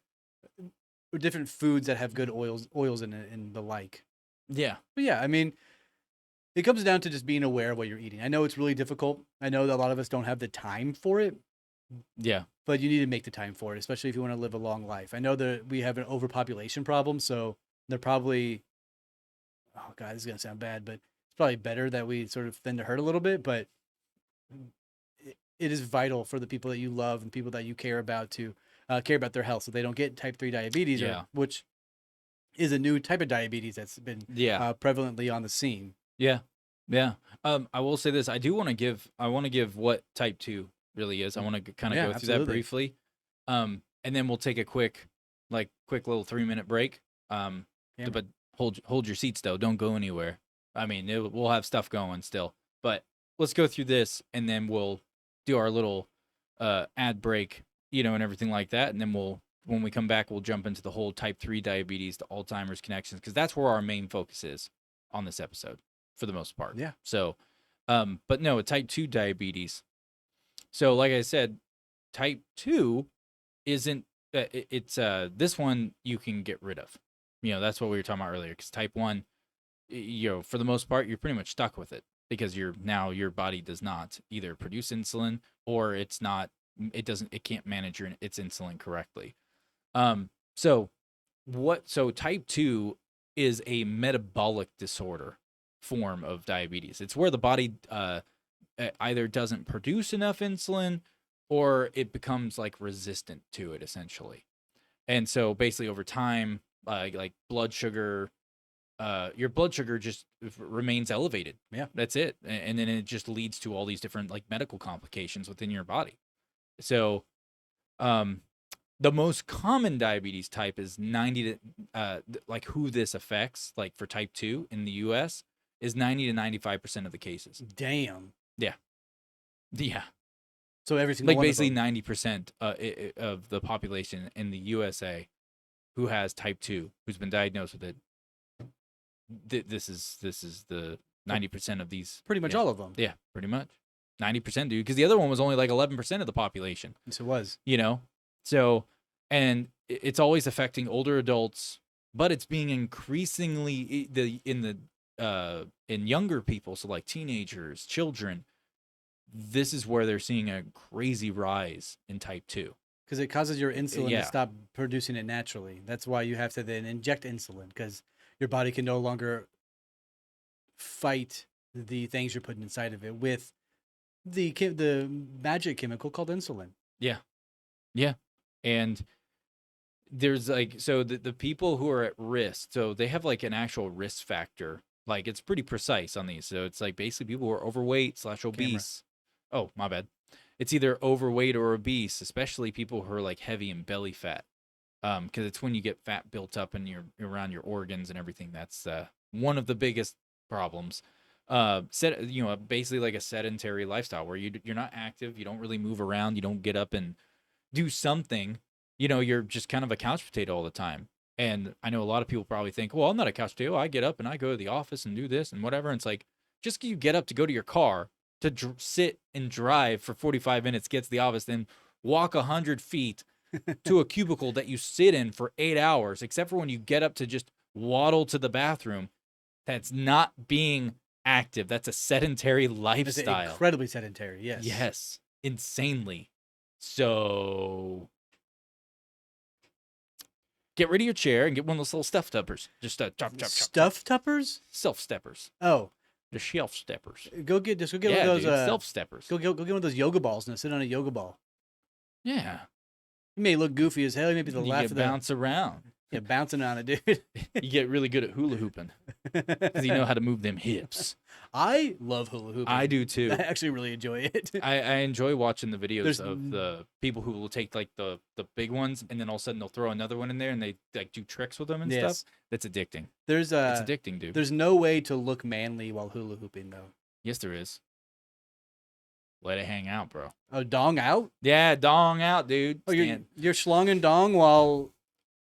or different foods that have good oils in it and the like. Yeah. But yeah, I mean, It comes down to just being aware of what you're eating. I know it's really difficult. I know that a lot of us don't have the time for it, Yeah. but you need to make the time for it, especially if you want to live a long life. I know that we have an overpopulation problem, so they're probably, oh God, this is going to sound bad, but it's probably better that we sort of thin to hurt a little bit, but it is vital for the people that you love and people that you care about to care about their health so they don't get type 3 diabetes, Yeah. which is a new type of diabetes that's been Yeah. prevalently on the scene. Yeah. Yeah. I will say this. I want to give what type 2 really is. I want to kind of Yeah, go through that absolutely. briefly. And then we'll take a quick little 3-minute break. Yeah. But hold your seats though. Don't go anywhere. I mean, we'll have stuff going still. But let's go through this and then we'll do our little ad break, and everything like that. And then when we come back, we'll jump into the whole type 3 diabetes, the Alzheimer's connections, because that's where our main focus is on this episode for the most part. Yeah. So, but no, type 2 diabetes. So, like I said, type 2 isn't, it's this one you can get rid of. That's what we were talking about earlier, because type 1, for the most part, you're pretty much stuck with it because your body does not either produce insulin or it can't manage its insulin correctly. So type 2 is a metabolic disorder form of diabetes. It's where the body either doesn't produce enough insulin or it becomes like resistant to it essentially. And so basically over time, like blood sugar, your blood sugar just remains elevated. Yeah. That's it. And then it just leads to all these different like medical complications within your body. So, the most common diabetes type is 90 to, like who this affects, like for type 2 in the US, is 90 to 95% of the cases. Damn. Yeah. So every single like one basically of them. 90% of the population in the USA who has type 2, who's been diagnosed with it. This is the 90% of these. Pretty much yeah. all of them. Yeah, pretty much. 90%, dude, because the other one was only like 11% of the population. Yes, it was. So, and it's always affecting older adults, but it's being increasingly in younger people, so like teenagers, children. This is where they're seeing a crazy rise in type 2. Because it causes your insulin Yeah. to stop producing it naturally. That's why you have to then inject insulin, because your body can no longer fight the things you're putting inside of it with the magic chemical called insulin. Yeah. And there's like, so the people who are at risk, so they have like an actual risk factor. Like it's pretty precise on these. So it's like basically people who are overweight / obese. Oh, my bad. It's either overweight or obese, especially people who are like heavy in belly fat. Because it's when you get fat built up in around your organs and everything. That's one of the biggest problems. Basically like a sedentary lifestyle where you're not active, you don't really move around, you don't get up and do something. You're just kind of a couch potato all the time. And I know a lot of people probably think, well, I'm not a couch potato. I get up and I go to the office and do this and whatever. And it's like, just you get up to go to your car, to sit and drive for 45 minutes, get to the office, then walk 100 feet to a cubicle that you sit in for 8 hours, except for when you get up to just waddle to the bathroom. That's not being active. That's a sedentary lifestyle. Incredibly sedentary, yes. Yes, insanely. So get rid of your chair and get one of those little stuff steppers. Just chop. Stuff tuppers? Self steppers. Oh. The shelf steppers. Go get one of those self steppers. Go get one of those yoga balls and sit on a yoga ball. Yeah. You may look goofy as hell. You may be the laugh of the bounce around. Yeah, bouncing on it, dude. You get really good at hula hooping because you know how to move them hips. I love hula hooping. I do too. I actually really enjoy it. I enjoy watching the videos of the people who will take like the big ones and then all of a sudden they'll throw another one in there and they like do tricks with them and stuff. That's addicting. It's addicting, dude. There's no way to look manly while hula hooping though. Yes, there is. Let it hang out, bro. Oh, dong out? Yeah, dong out, dude. Oh, you're schlonging dong while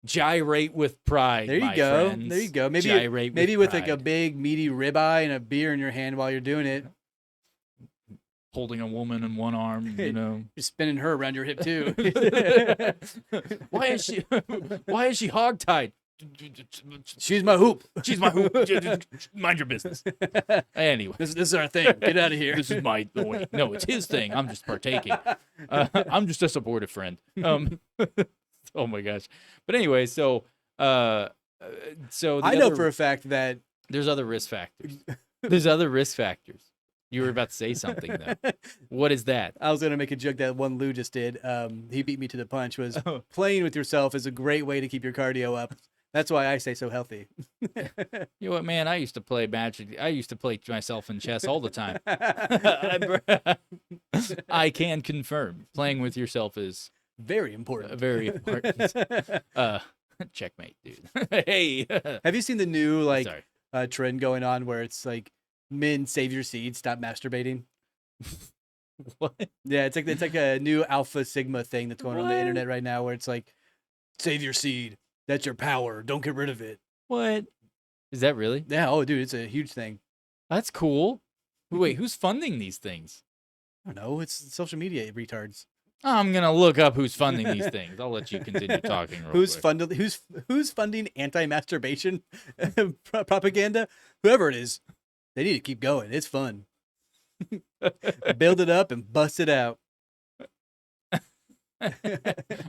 gyrate with pride. There you go. Friends. There you go. Maybe with like a big meaty ribeye and a beer in your hand while you're doing it. Holding a woman in one arm, You're spinning her around your hip too. Why is she hogtied? She's my hoop. She's my hoop. Mind your business. Anyway, This is our thing. Get out of here. this is my wait, no, it's his thing. I'm just partaking. I'm just a supportive friend. Oh my gosh. But anyway, so the I know for a fact that there's other risk factors. There's other risk factors. You were about to say something though. What is that? I was gonna make a joke that one Lou just did. He beat me to the punch. Was playing with yourself is a great way to keep your cardio up. That's why I stay so healthy. You know what, man? I used to play Magic. I used to play myself in chess all the time. I can confirm playing with yourself is Very important. very important. Checkmate, dude. Hey. Have you seen the new Sorry. trend going on where it's like men save your seed, stop masturbating? What? Yeah, it's like a new Alpha Sigma thing that's going on the What? internet right now where it's like save your seed. That's your power. Don't get rid of it. What? Is that really? Yeah, oh dude, it's a huge thing. That's cool. Wait, who's funding these things? I don't know, it's social media retards. I'm gonna look up who's funding these things. I'll let you continue talking. Real Who's quick. who's funding anti-masturbation propaganda? Whoever it is, they need to keep going. It's fun. Build it up and bust it out.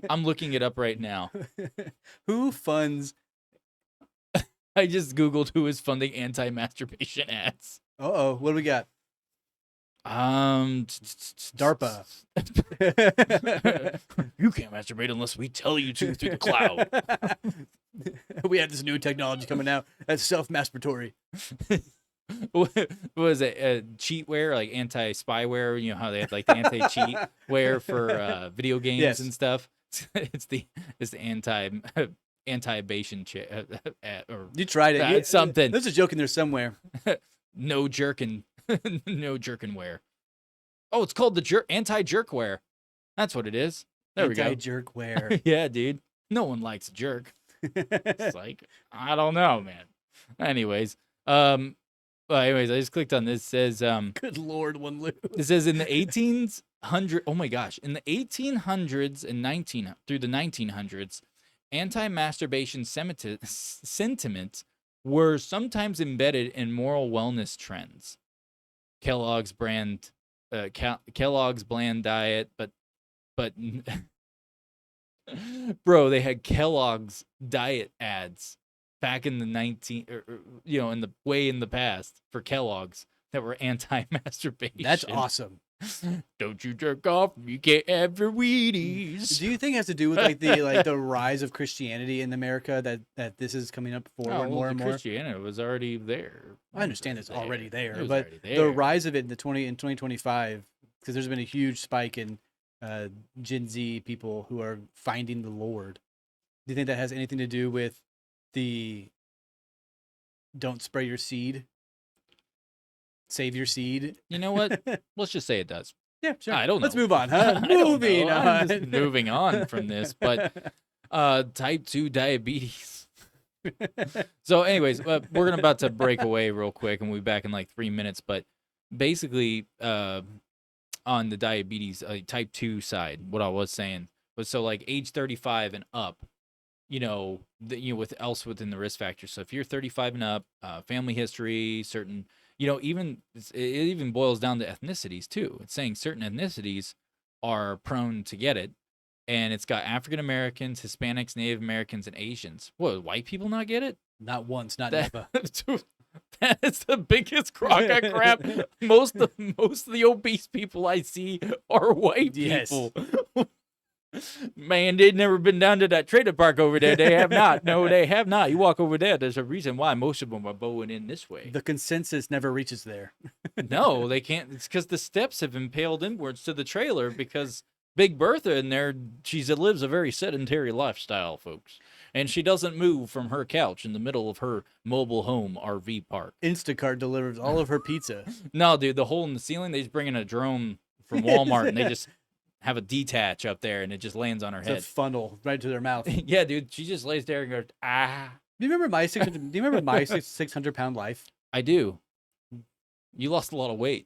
I'm looking it up right now. Who funds? I just googled who is funding anti-masturbation ads. Uh-oh, what do we got? DARPA. You can't masturbate unless we tell you to through the cloud. We have this new technology coming out that's self-masturbatory. What was it? Cheatware, like anti-spyware. You know how they have like the anti-cheatware for video games Yes. and stuff. It's the anti-abation or You tried it. It's something. There's a joke in there somewhere. no jerkin, no jerkinware. Oh, it's called the anti-jerkware. That's what it is. There we go. Anti-jerkware. Yeah, dude. No one likes a jerk. It's like, I don't know, man. Anyways, well, I just clicked on this. It says, Good Lord, one Lou. it says in the 1800s, oh my gosh, in the 1800s and through the 1900s, anti-masturbation sentiments were sometimes embedded in moral wellness trends. Kellogg's bland diet, but bro, they had Kellogg's diet ads back in the in the past for Kellogg's that were anti-masturbation. That's awesome. Don't you jerk off, you can't have your Wheaties. Do you think it has to do with the rise of Christianity in America that this is coming up forward more and more? Christianity was already there. I understand it's already there, It was but already the there. rise of it in 2025, because there's been a huge spike in Gen Z people who are finding the Lord. Do you think that has anything to do with the don't spray your seed, save your seed? You know what? Let's just say it does. Yeah, sure. I don't know. Let's move on, huh? I don't Moving know. on. I'm just moving on from this, but type 2 diabetes. So anyways, we're about to break away real quick and we'll be back in like 3 minutes, but basically on the diabetes type 2 side, what I was saying was, so like age 35 and up, within the risk factors. So if you're 35 and up, family history, certain, it even boils down to ethnicities too. It's saying certain ethnicities are prone to get it. And it's got African Americans, Hispanics, Native Americans, and Asians. What, white people not get it? Not once, not That, never. that is the biggest crock of crap. Most of the obese people I see are white Yes. people. Man, they've never been down to that trailer park over there. They have not. No, they have not. You walk over there, there's a reason why most of them are bowing in this way. The consensus never reaches there. No, they can't. It's because the steps have impaled inwards to the trailer because Big Bertha in there, she lives a very sedentary lifestyle, folks. And she doesn't move from her couch in the middle of her mobile home RV park. Instacart delivers all of her pizza. No, dude, the hole in the ceiling, they just bring in a drone from Walmart and they just have a detach up there and it just lands on her It's head. a funnel right to their mouth. Do Yeah, dude, she just lays there and goes, ah. you remember my 600-pound life? I do. You lost a lot of weight.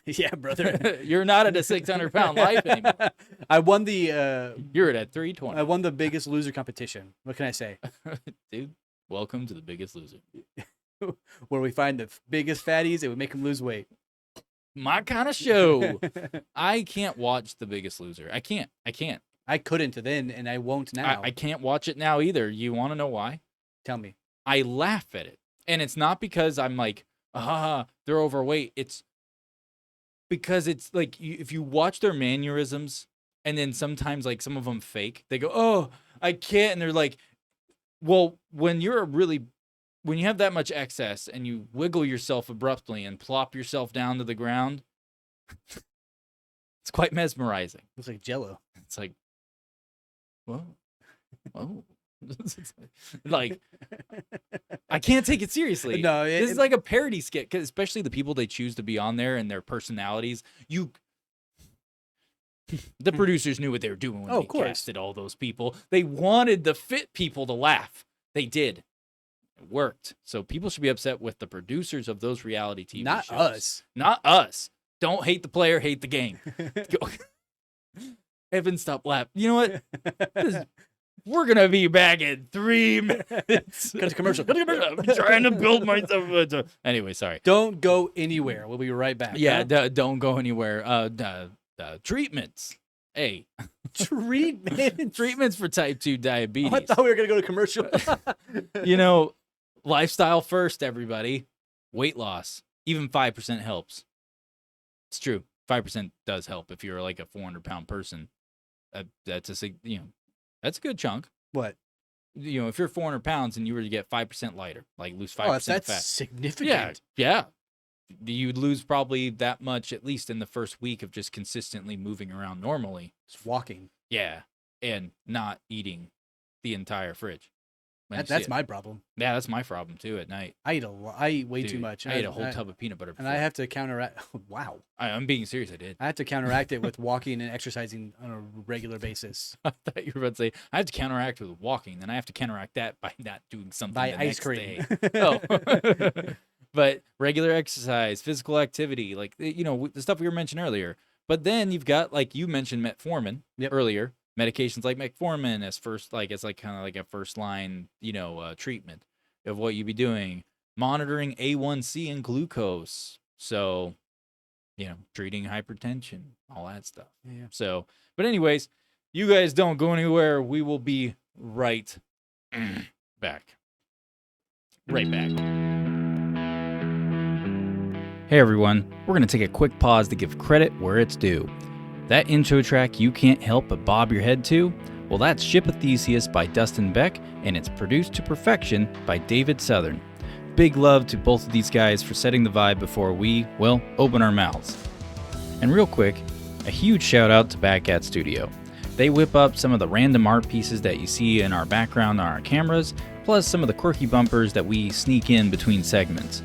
Yeah, brother. You're not at a 600-pound life anymore. I won the You're at 320. I won the Biggest Loser competition. What can I say? Dude, Welcome to The Biggest Loser. Where we find the biggest fatties and we make them lose weight. My kind of show. I can't watch The Biggest Loser. I can't. I couldn't then, and I won't now. I can't watch it now either. You want to know why? Tell me. I laugh at it. And it's not because I'm like, they're overweight. It's because it's like if you watch their mannerisms and then sometimes like some of them fake, they go, oh, I can't. And they're like, well, when you have that much excess and you wiggle yourself abruptly and plop yourself down to the ground, it's quite mesmerizing. Looks like Jell-O. It's like, whoa. Like, I can't take it seriously. No, this is like a parody skit, 'cause especially the people they choose to be on there and their personalities. The producers knew what they were doing when they casted all those people. They wanted the fit people to laugh. They did. It worked. So people should be upset with the producers of those reality TV Not shows. us. Not us. Don't hate the player, hate the game. Evan, stop laughing. You know what? We're going to be back in 3 minutes. Cut to commercial. I'm trying to build myself. Anyway, sorry. Don't go anywhere. We'll be right back. Yeah, don't go anywhere. Treatments. Hey. Treatments for type 2 diabetes. Oh, I thought we were going to go to commercial. Lifestyle first, everybody. Weight loss. Even 5% helps. It's true. 5% does help if you're like a 400-pound person. That's a good chunk. What? If you're 400 pounds and you were to get 5% lighter, like lose 5% that's fat. significant. Yeah. You'd lose probably that much, at least in the first week of just consistently moving around normally. Just walking. Yeah. And not eating the entire fridge. That's my problem. Yeah, that's my problem too at night. I eat way too much. I ate a whole tub of peanut butter before. And I have to counteract. Wow. I'm being serious. I did. I have to counteract it with walking and exercising on a regular basis. I thought you were about to say, I have to counteract with walking. Then I have to counteract that by not doing something by the ice next cream. day. Oh. But regular exercise, physical activity, like, the stuff we were mentioning earlier. But then you've got, like you mentioned, metformin earlier. Medications like metformin as kind of like a first line, treatment of what you'd be doing. Monitoring A1C and glucose. So, treating hypertension, all that stuff. Yeah. So, but anyways, you guys don't go anywhere. We will be right back. Right back. Hey everyone, we're going to take a quick pause to give credit where it's due. That intro track you can't help but bob your head to? Well, that's Ship of Theseus by Dustin Beck, and it's produced to perfection by David Southern. Big love to both of these guys for setting the vibe before we, open our mouths. And real quick, a huge shout out to Bad Cat Studio. They whip up some of the random art pieces that you see in our background on our cameras, plus some of the quirky bumpers that we sneak in between segments.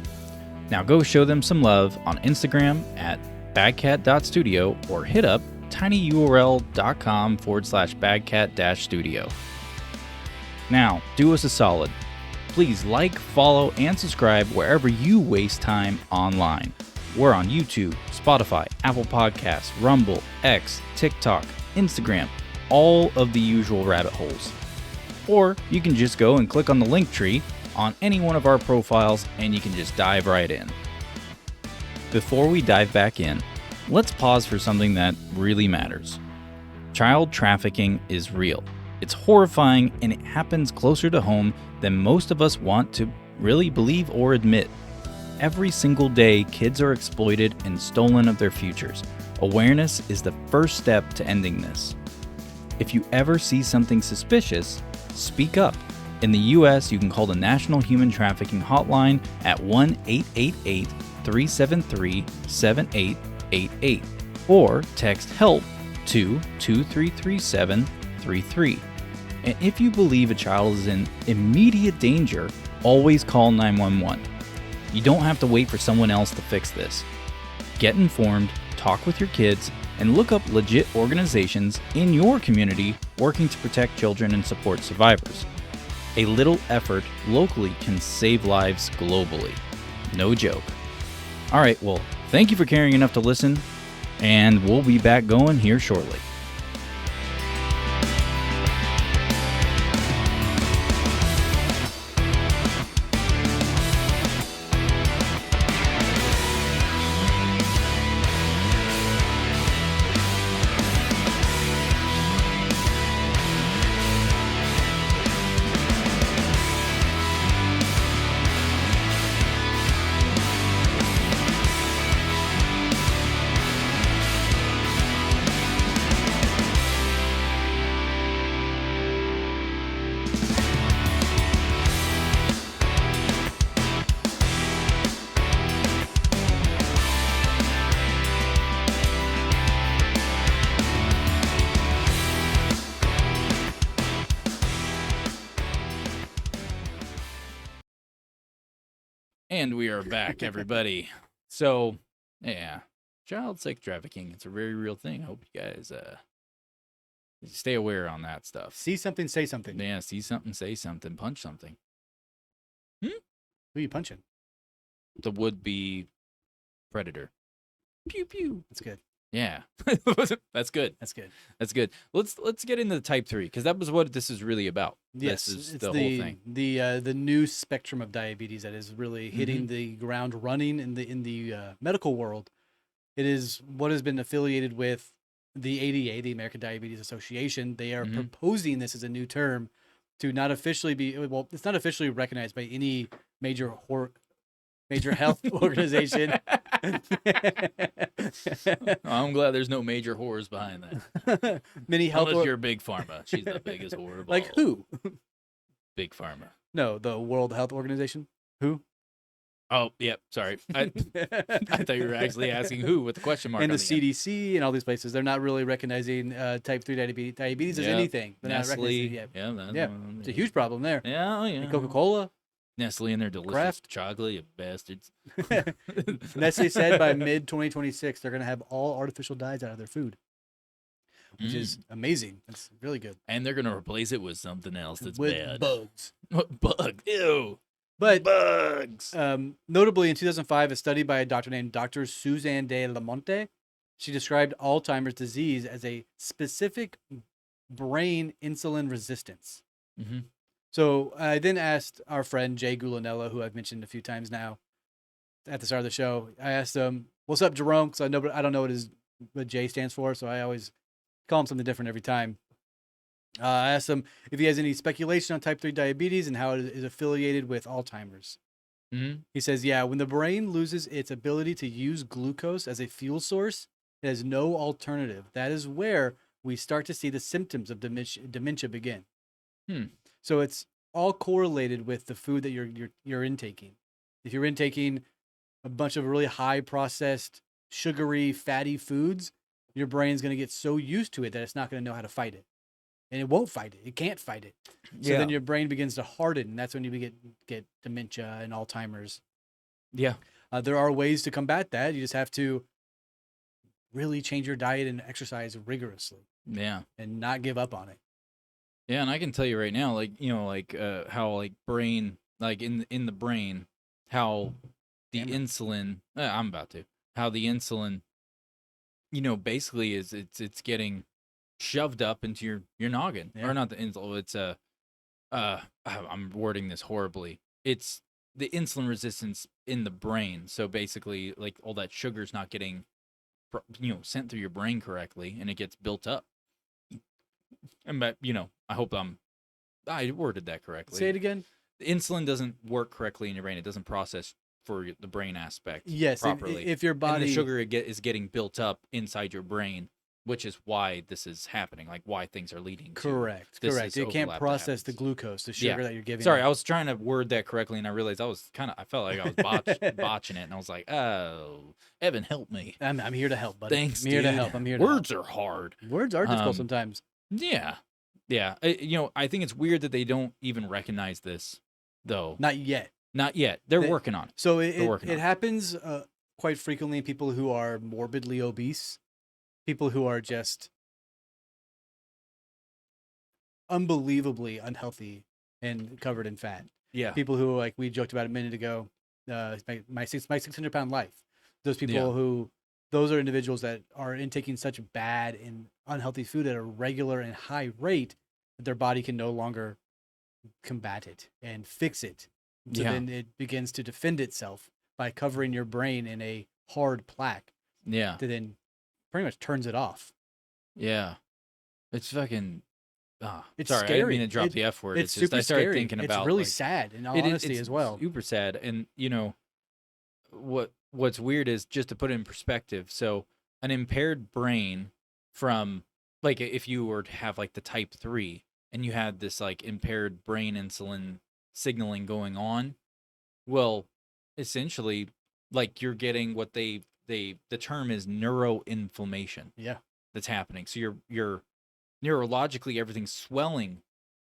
Now go show them some love on Instagram at badcat.studio or hit up tinyurl.com/badcat-studio. Now, do us a solid. Please like, follow, and subscribe wherever you waste time online. We're on YouTube, Spotify, Apple Podcasts, Rumble, X, TikTok, Instagram, all of the usual rabbit holes. Or you can just go and click on the link tree on any one of our profiles and you can just dive right in. Before we dive back in, let's pause for something that really matters. Child trafficking is real. It's horrifying and it happens closer to home than most of us want to really believe or admit. Every single day, kids are exploited and stolen of their futures. Awareness is the first step to ending this. If you ever see something suspicious, speak up. In the US, you can call the National Human Trafficking Hotline at 1-888-373-7888 or text HELP to 2333733. And if you believe a child is in immediate danger, always call 911. You don't have to wait for someone else to fix this. Get informed, talk with your kids, and look up legit organizations in your community working to protect children and support survivors. A little effort locally can save lives globally. No joke. All right, well, thank you for caring enough to listen, and we'll be back going here shortly. And we are back, everybody. So, yeah, child sex trafficking. It's a very real thing. I hope you guys stay aware on that stuff. See something, say something. Yeah, see something, say something, punch something. Who are you punching? The would-be predator. Pew pew. That's good. Yeah, that's good. That's good. That's good. Let's get into the type 3 because that was what this is really about. Yes, This is it's the whole thing. The new spectrum of diabetes that is really hitting the ground running in the medical world. It is what has been affiliated with the ADA, the American Diabetes Association. They are proposing this as a new term to not officially be, well, it's not officially recognized by any major health organization. I'm glad there's no major whores behind that. Many health Unless you're Big Pharma. She's the biggest whore of all. like who? Big Pharma. No, the World Health Organization. Who? Oh, yep. Sorry. I thought you were actually asking who with the question mark. And on the end. CDC and all these places, they're not really recognizing type 3 diabetes. Diabetes as anything. They're not recognizing it Nestle. yet. Yeah, it's a huge problem there. Yeah, oh, yeah. And Coca-Cola. Nestle and their delicious Kraft. chocolate, you bastards. Nestle said by mid-2026 they're going to have all artificial dyes out of their food, which is amazing. That's really good. And they're going to replace it with something else that's with bad. bugs. Bug. Ew. But bugs. Notably, in 2005, a study by a doctor named Dr. Suzanne de la Monte, she described Alzheimer's disease as a specific brain insulin resistance. Mm-hmm. So I then asked our friend Jay Gulanella, who I've mentioned a few times now at the start of the show. I asked him, "What's up, Jerome?" Because I don't know what Jay stands for, so I always call him something different every time. I asked him if he has any speculation on type 3 diabetes and how it is affiliated with Alzheimer's. Mm-hmm. He says, yeah, when the brain loses its ability to use glucose as a fuel source, it has no alternative. That is where we start to see the symptoms of dementia begin. So it's all correlated with the food that you're intaking. If you're intaking a bunch of really high processed, sugary, fatty foods, your brain's going to get so used to it that it's not going to know how to fight it. And it won't fight it. It can't fight it. So then your brain begins to harden, and that's when you get dementia and Alzheimer's. Yeah. There are ways to combat that. You just have to really change your diet and exercise rigorously. Yeah. And not give up on it. Yeah, and I can tell you right now, how like brain, like in the brain, how the insulin. I'm about to. How the insulin, basically it's getting shoved up into your noggin, or not the insulin. It's I'm wording this horribly. It's the insulin resistance in the brain. So basically, like all that sugar's not getting, sent through your brain correctly, and it gets built up. And I hope I worded that correctly. Say it again. The insulin doesn't work correctly in your brain. It doesn't process for the brain aspect properly. If your body, and the sugar is getting built up inside your brain, which is why this is happening. Like why things are leading. Correct. It can't process the glucose, the sugar that you're giving. Sorry, I was trying to word that correctly, and I realized I felt like I was botching it, and I was like, "Oh, Evan, help me." I'm here to help, buddy. Thanks, I'm here dude. to help. Words are hard. Words are difficult sometimes. Yeah. I think it's weird that they don't even recognize this, though. Not yet. They're working on it. So it happens quite frequently in people who are morbidly obese, people who are just unbelievably unhealthy and covered in fat. Yeah. People who, like we joked about a minute ago, my 600-pound life. Those people those are individuals that are intaking such bad and unhealthy food at a regular and high rate that their body can no longer combat it and fix it. So then it begins to defend itself by covering your brain in a hard plaque. Yeah. That then pretty much turns it off. Yeah. It's fucking... it's sorry, scary. I didn't mean to drop the F word. It's just super I started scary. thinking about... It's really sad, in all honesty, as well. Super sad. And, what's weird is, just to put it in perspective, so an impaired brain from... Like, if you were to have, like, the type 3, and you had this, like, impaired brain insulin signaling going on, well, essentially, like, you're getting what the term is neuroinflammation. Yeah. That's happening. So you're neurologically, everything's swelling.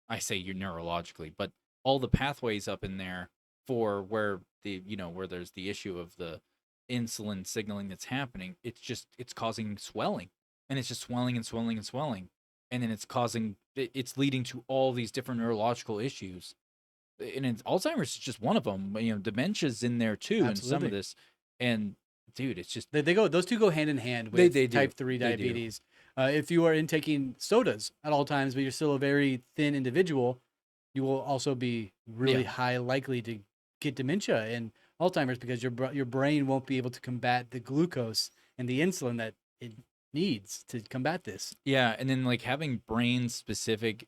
I say you're neurologically, but all the pathways up in there for where where there's the issue of the insulin signaling that's happening, it's causing swelling, and it's just swelling and swelling and swelling, and then it's leading to all these different neurological issues, and Alzheimer's is just one of them. Dementia's in there too, and some of Absolutely. this, and dude, it's just Those two go hand in hand they with do type 3 they do. diabetes. If you are intaking sodas at all times, but you're still a very thin individual, you will also be really Yeah. high likely to get dementia and Alzheimer's because your brain won't be able to combat the glucose and the insulin that it needs to combat this. Yeah, and then like having brain specific,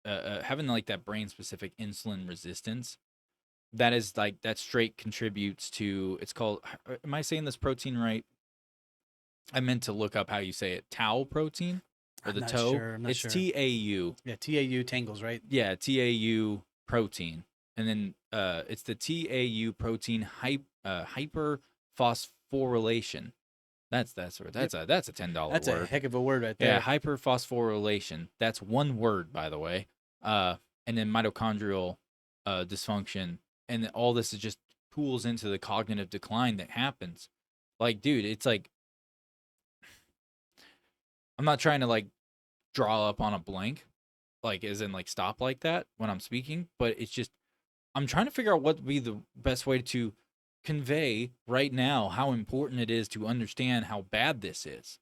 having like that brain specific insulin resistance, that straight contributes to, it's called, am I saying this protein right? I meant to look up how you say it. Tau protein or I'm the not toe. sure. I'm not It's sure. TAU. Yeah, TAU tangles, right? Yeah, TAU protein, and then it's the TAU protein hyperphosphorylation. That's a $10 That's a word. heck of a word right Yeah, there. hyperphosphorylation. That's one word, by the way. And then mitochondrial dysfunction, and then all this is just pools into the cognitive decline that happens. Like, dude, it's like, I'm not trying to like draw up on a blank, like as in like stop like that when I'm speaking, but it's just I'm trying to figure out what would be the best way to convey right now how important it is to understand how bad this is.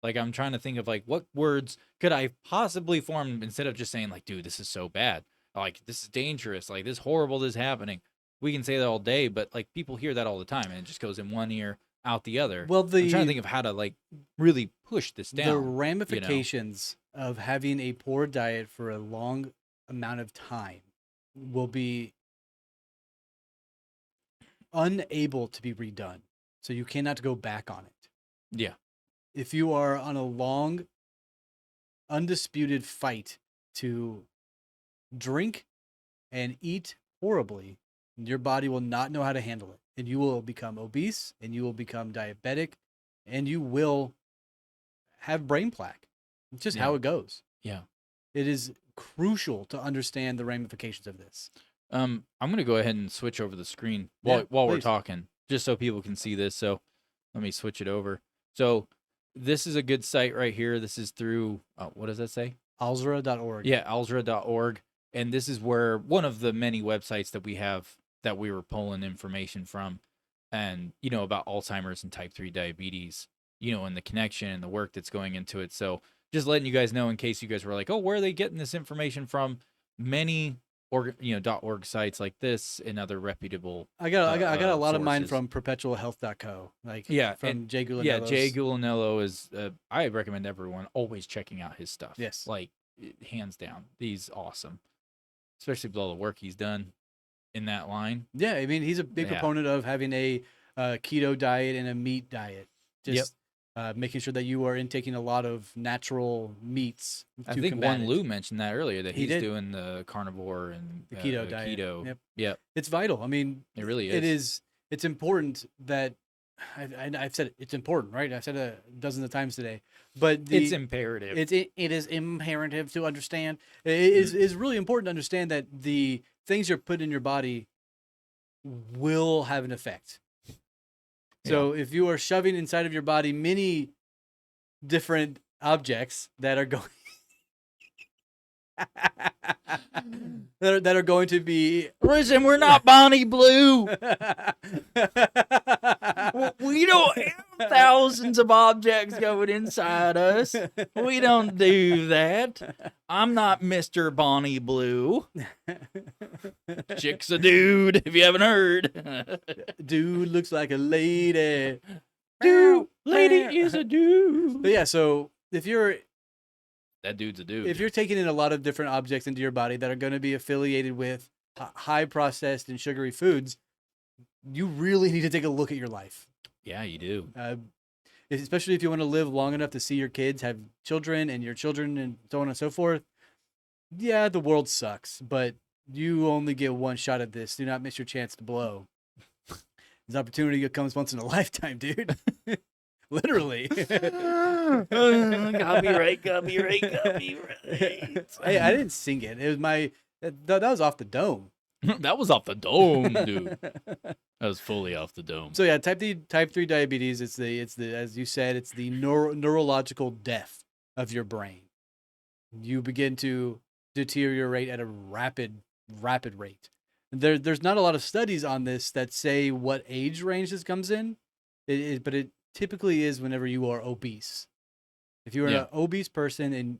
Like, I'm trying to think of like what words could I possibly form instead of just saying like, dude, this is so bad. Like, this is dangerous. Like, this horrible is happening. We can say that all day, but like people hear that all the time and it just goes in one ear out the other. Well, I'm trying to the think of how to like really push this the down. ramifications of having a poor diet for a long amount of time will be unable to be redone. So you cannot go back on it. Yeah. If you are on a long, undisputed fight to drink and eat horribly, your body will not know how to handle it. And you will become obese and you will become diabetic and you will have brain plaque. It's just how Yeah. it goes. Yeah. It is crucial to understand the ramifications of this. I'm gonna go ahead and switch over the screen Yeah, while we're please. talking, just so people can see this. So let me switch it over. So this is a good site right here. This is through what does that say? Alzra.org. Yeah, alzra.org. And this is where one of the many websites that we have that we were pulling information from, and about Alzheimer's and type 3 diabetes, and the connection and the work that's going into it. So just letting you guys know in case you guys were like, oh, where are they getting this information from? Many .org sites like this and other reputable I got a lot of mine sources. from perpetualhealth.co. Like Yeah, from Jay Gulanello's. Yeah, Jay Gulanello is. I recommend everyone always checking out his stuff. Yes. Like hands down, he's awesome, especially with all the work he's done in that line. Yeah, I mean he's a big proponent of having a keto diet and a meat diet. Just making sure that you are intaking a lot of natural meats. I think Lou mentioned that earlier, that he's did. doing the carnivore and the keto diet. Keto. Yep. It's vital. I mean, it really is. It's important that I've said it. It's important, right? I've said it dozens of times today. But it's imperative. It is imperative to understand. It is really important to understand that the things you're putting in your body will have an effect. So if you are shoving inside of your body many different objects that are going that are going to be, listen, we're not Bonnie Blue. We don't have thousands of objects going inside us. We don't do that. I'm not Mr. Bonnie Blue. Chick's a dude, if you haven't heard. Dude looks like a lady. Dude, lady is a dude. But yeah, so if you're that dude's a dude. If you're taking in a lot of different objects into your body that are going to be affiliated with high processed and sugary foods, you really need to take a look at your life. Yeah, you do. Especially if you want to live long enough to see your kids have children and your children and so on and so forth. Yeah, the world sucks, but you only get one shot at this. Do not miss your chance to blow. This opportunity comes once in a lifetime, dude. Literally. Copyright. Hey, I didn't sing it. It was that was off the dome. That was off the dome, dude. That was fully off the dome. So yeah, type 3 diabetes, it's the as you said, it's the neurological death of your brain. You begin to deteriorate at a rapid rate. There's not a lot of studies on this that say what age range this comes in. But it typically is whenever you are obese. If you're Yeah. an obese person, and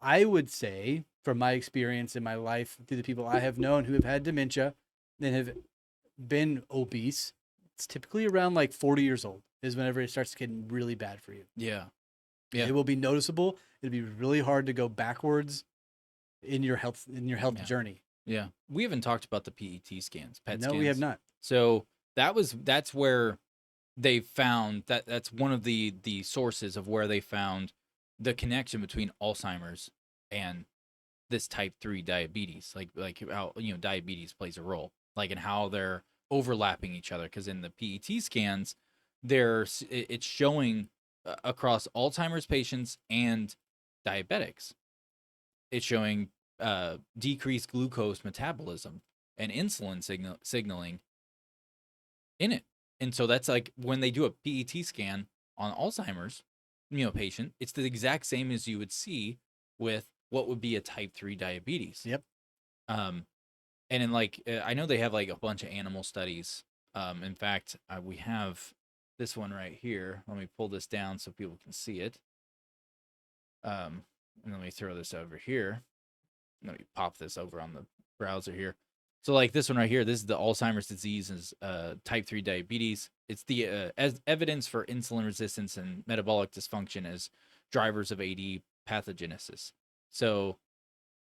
I would say from my experience in my life through the people I have known who have had dementia and have been obese, it's typically around like 40 years old is whenever it starts getting really bad for you. Yeah. Yeah. It will be noticeable. It'll be really hard to go backwards in your health Yeah. journey. Yeah. We haven't talked about the PET scans, PET No, scans. we have not. So that's where they found that's one of the sources of where they found the connection between Alzheimer's and this type 3 diabetes, like how diabetes plays a role, like in how they're overlapping each other, because in the PET scans it's showing across Alzheimer's patients and diabetics, it's showing decreased glucose metabolism and insulin signaling in it. And so that's like when they do a PET scan on Alzheimer's, patient, it's the exact same as you would see with what would be a type 3 diabetes. Yep. And in I know they have like a bunch of animal studies. In fact, we have this one right here. Let me pull this down so people can see it. And let me throw this over here. Let me pop this over on the browser here. So like this one right here, this is the Alzheimer's disease is type 3 diabetes. It's the as evidence for insulin resistance and metabolic dysfunction as drivers of AD pathogenesis. So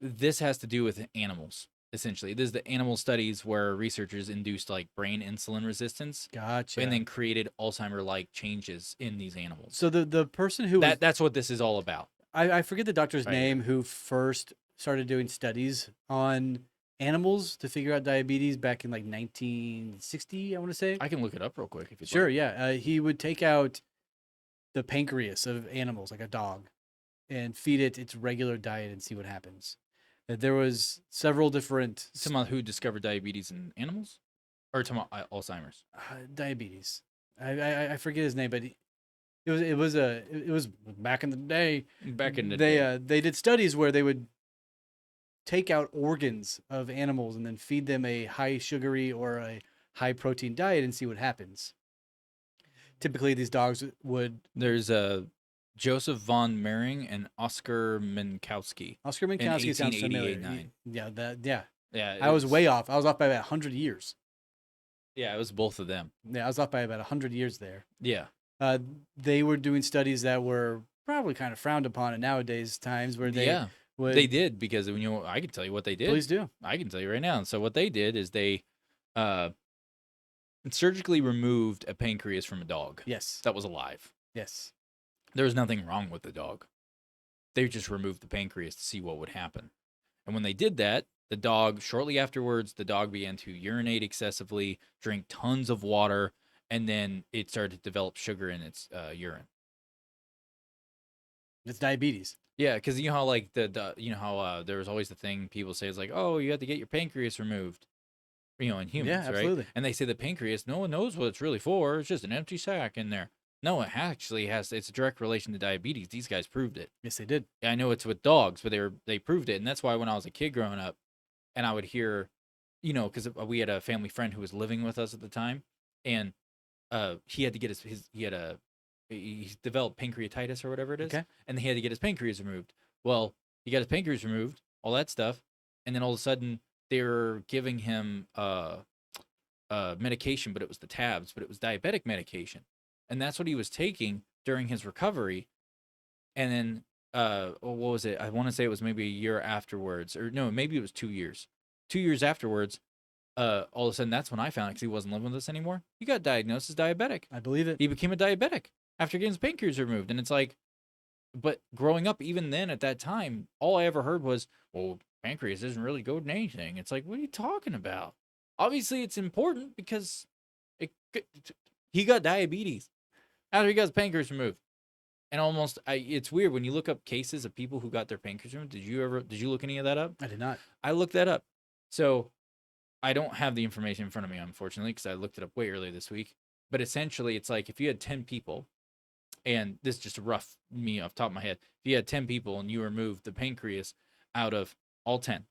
this has to do with animals, essentially. This is the animal studies where researchers induced like brain insulin resistance Gotcha. and then created Alzheimer-like changes in these animals. So the person who was, That's what this is all about. I forget the doctor's Right name who first started doing studies on animals to figure out diabetes back in like 1960, I want to say. I can look it up real quick if you Sure, like. yeah. He would take out the pancreas of animals, like a dog, and feed it its regular diet and see what happens. There was several different Someone who discovered diabetes in animals, or Alzheimer's. diabetes. I forget his name, but it was back in the day. Back in the day. They did studies where they would take out organs of animals and then feed them a high sugary or a high protein diet and see what happens. Typically, these dogs would. There's Joseph von Mering and Oscar Minkowski. Oscar Minkowski sounds familiar. 1888-9. Yeah. Yeah, I was way off. I was off by about 100 years. Yeah, it was both of them. Yeah, I was off by about 100 years there. Yeah. They were doing studies that were probably kind of frowned upon in nowadays times where they would. They did, because I can tell you what they did. Please do. I can tell you right now. So what they did is they surgically removed a pancreas from a dog Yes. that was alive. Yes. There was nothing wrong with the dog. They just removed the pancreas to see what would happen. And when they did that, the dog, shortly afterwards, the dog began to urinate excessively, drink tons of water, and then it started to develop sugar in its urine. It's diabetes. Yeah, because you know how like there was always the thing people say is like, oh, you have to get your pancreas removed, in humans, Yeah, right? absolutely. And they say the pancreas, no one knows what it's really for. It's just an empty sac in there. No, it actually has. It's a direct relation to diabetes. These guys proved it. Yes, they did. I know it's with dogs, but they proved it, and that's why when I was a kid growing up, and I would hear, because we had a family friend who was living with us at the time, and he had to get he developed pancreatitis or whatever it is, Okay. and he had to get his pancreas removed. Well, he got his pancreas removed, all that stuff, and then all of a sudden they were giving him medication, but it was the tabs, but it was diabetic medication, and that's what he was taking during his recovery. And then what was it? I want to say it was maybe a year afterwards, or no, maybe it was 2 years. 2 years afterwards, all of a sudden that's when I found it, because he wasn't living with us anymore. He got diagnosed as diabetic. I believe it. He became a diabetic after getting his pancreas removed. And it's like, but growing up, even then at that time, all I ever heard was, well, pancreas isn't really good in anything. It's like, what are you talking about? Obviously, it's important because he got diabetes after he got his pancreas removed. And it's weird when you look up cases of people who got their pancreas removed. Did you look any of that up? I did not. I looked that up. So I don't have the information in front of me, unfortunately, because I looked it up way earlier this week. But essentially, it's like if you had 10 people, and this is just a rough me off the top of my head. If you had 10 people and you removed the pancreas out of all 10,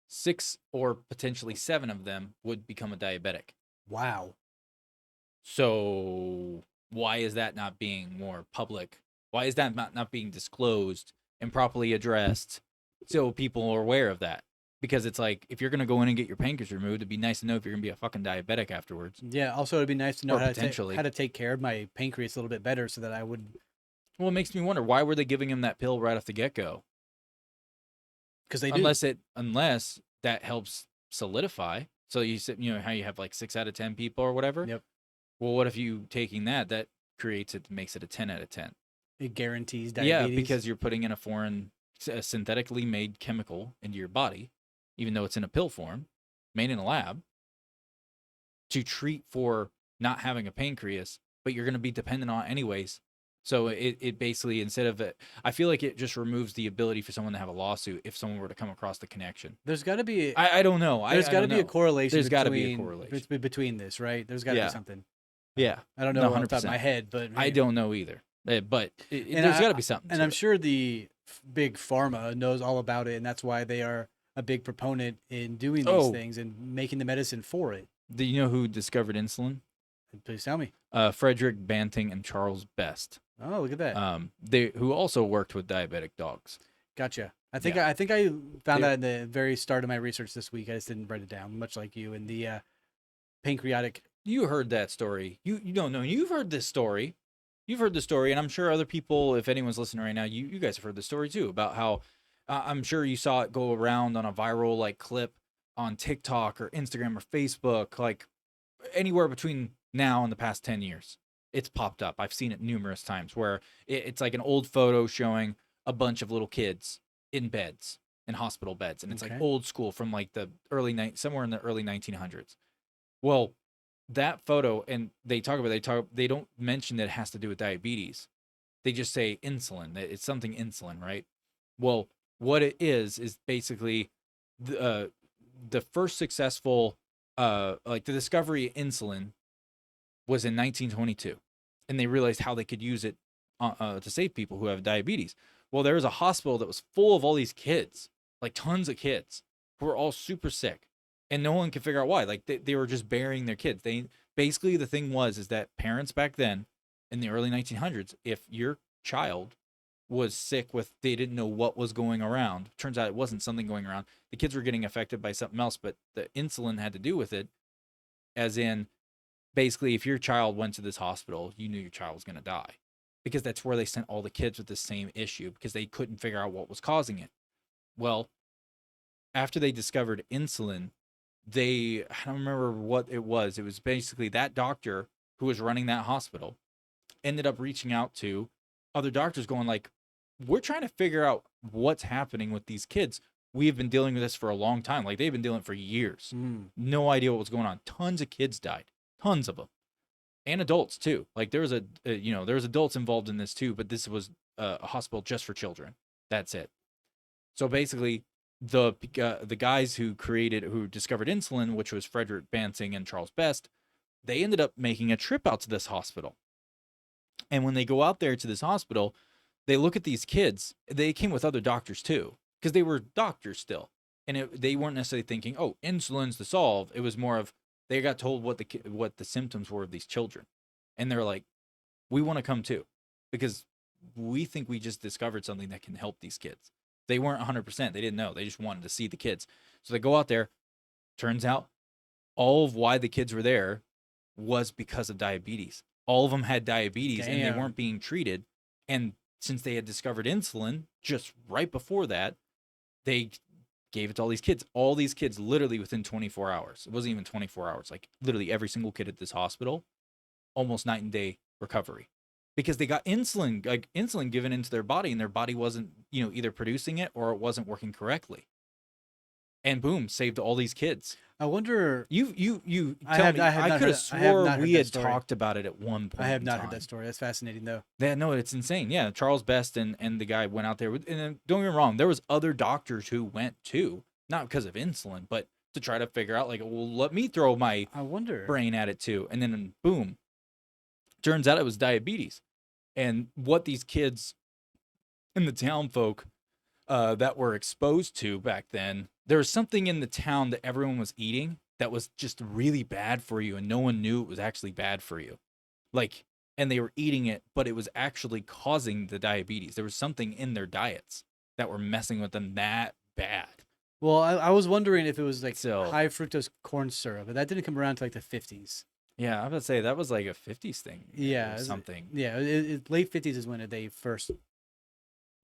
6 or potentially 7 of them would become a diabetic. Wow. So why is that not being more public? Why is that not being disclosed and properly addressed so people are aware of that? Because it's like, if you're going to go in and get your pancreas removed, it'd be nice to know if you're going to be a fucking diabetic afterwards. Yeah. Also, it'd be nice to know Or how potentially. to take care of my pancreas a little bit better, so that I would. Well, it makes me wonder, why were they giving him that pill right off the get-go? Because they do. Unless that helps solidify. So you said, how you have like 6 out of 10 people or whatever. Yep. Well, what if you taking that creates it, makes it a 10 out of 10? It guarantees Yeah, diabetes. because you're putting in a synthetically made chemical into your body, even though it's in a pill form, made in a lab, to treat for not having a pancreas, but you're going to be dependent on it anyways. So it basically, instead of it, I feel like it just removes the ability for someone to have a lawsuit if someone were to come across the connection. There's got to be. I don't know. There's got to be a know. correlation. There's got to be a correlation between this, right? There's got to Yeah. be something. Yeah. I don't know off the top of my head, but I don't know either. But there's got to be something. And I'm sure the big pharma knows all about it, and that's why they are a big proponent in doing these things and making the medicine for it. Do you know who discovered insulin? Please tell me. Frederick Banting and Charles Best. Oh, look at that. They who also worked with diabetic dogs. Gotcha. I think I found that in the very start of my research this week. I just didn't write it down, much like you. And the pancreatic. You heard that story. You don't know. You've heard this story. You've heard the story, and I'm sure other people, if anyone's listening right now, you guys have heard the story too, about how I'm sure you saw it go around on a viral like clip on TikTok or Instagram or Facebook, like anywhere between now and the past 10 years. It's popped up. I've seen it numerous times where it's like an old photo showing a bunch of little kids in beds, in hospital beds, and it's like old school from like the somewhere in the early 1900s. Well, that photo, and they don't mention that it has to do with diabetes. They just say insulin. It's something insulin, right? Well, what it is basically the first successful like the discovery of insulin was in 1922, and they realized how they could use it to save people who have diabetes. Well, there was a hospital that was full of all these kids, like tons of kids, who were all super sick, and no one could figure out why. Like they were just burying their kids. Basically the thing is that parents back then, in the early 1900s, if your child was sick they didn't know what was going around. Turns out it wasn't something going around. The kids were getting affected by something else, but the insulin had to do with it, as in, basically, if your child went to this hospital, you knew your child was going to die, because that's where they sent all the kids with the same issue, because they couldn't figure out what was causing it. Well, after they discovered insulin, I don't remember what it was. It was basically that doctor who was running that hospital ended up reaching out to other doctors going like, we're trying to figure out what's happening with these kids. We've been dealing with this for a long time. Like they've been dealing for years. No idea what was going on. Tons of kids died. Tons of them. And adults too. Like there was there was adults involved in this too, but this was a hospital just for children. That's it. So basically the guys who discovered insulin, which was Frederick Banting and Charles Best, they ended up making a trip out to this hospital. And when they go out there to this hospital, they look at these kids. They came with other doctors too, because they were doctors still. And they weren't necessarily thinking, oh, insulin's the solve. It was more of, they got told what the symptoms were of these children. And they're like, we want to come too, because we think we just discovered something that can help these kids. They weren't 100%. They didn't know. They just wanted to see the kids. So they go out there. Turns out all of why the kids were there was because of diabetes. All of them had diabetes. Damn. And they weren't being treated. And since they had discovered insulin just right before that, they gave it to all these kids. All these kids literally within 24 hours. It wasn't even 24 hours. Like literally every single kid at this hospital, almost night and day recovery. Because they got insulin given into their body, and their body wasn't, either producing it or it wasn't working correctly. And boom, saved all these kids. I wonder. I could have swore we had talked about it at one point. I have not heard that story. That's fascinating, though. Yeah, no, it's insane. Yeah, Charles Best and the guy went out there. And don't get me wrong, there was other doctors who went too. not because of insulin, but to try to figure out like, well, let me throw my I wonder. brain at it too. And then boom, turns out it was diabetes. And what these kids and the town folk that were exposed to back then, there was something in the town that everyone was eating that was just really bad for you, and no one knew it was actually bad for you. Like, and they were eating it, but it was actually causing the diabetes. There was something in their diets that were messing with them that bad. Well, I was wondering if it was like So- high fructose corn syrup, but that didn't come around to like the 50s. Yeah, I would say that was like a 50s thing. Yeah, or something. Yeah, late 50s is when they first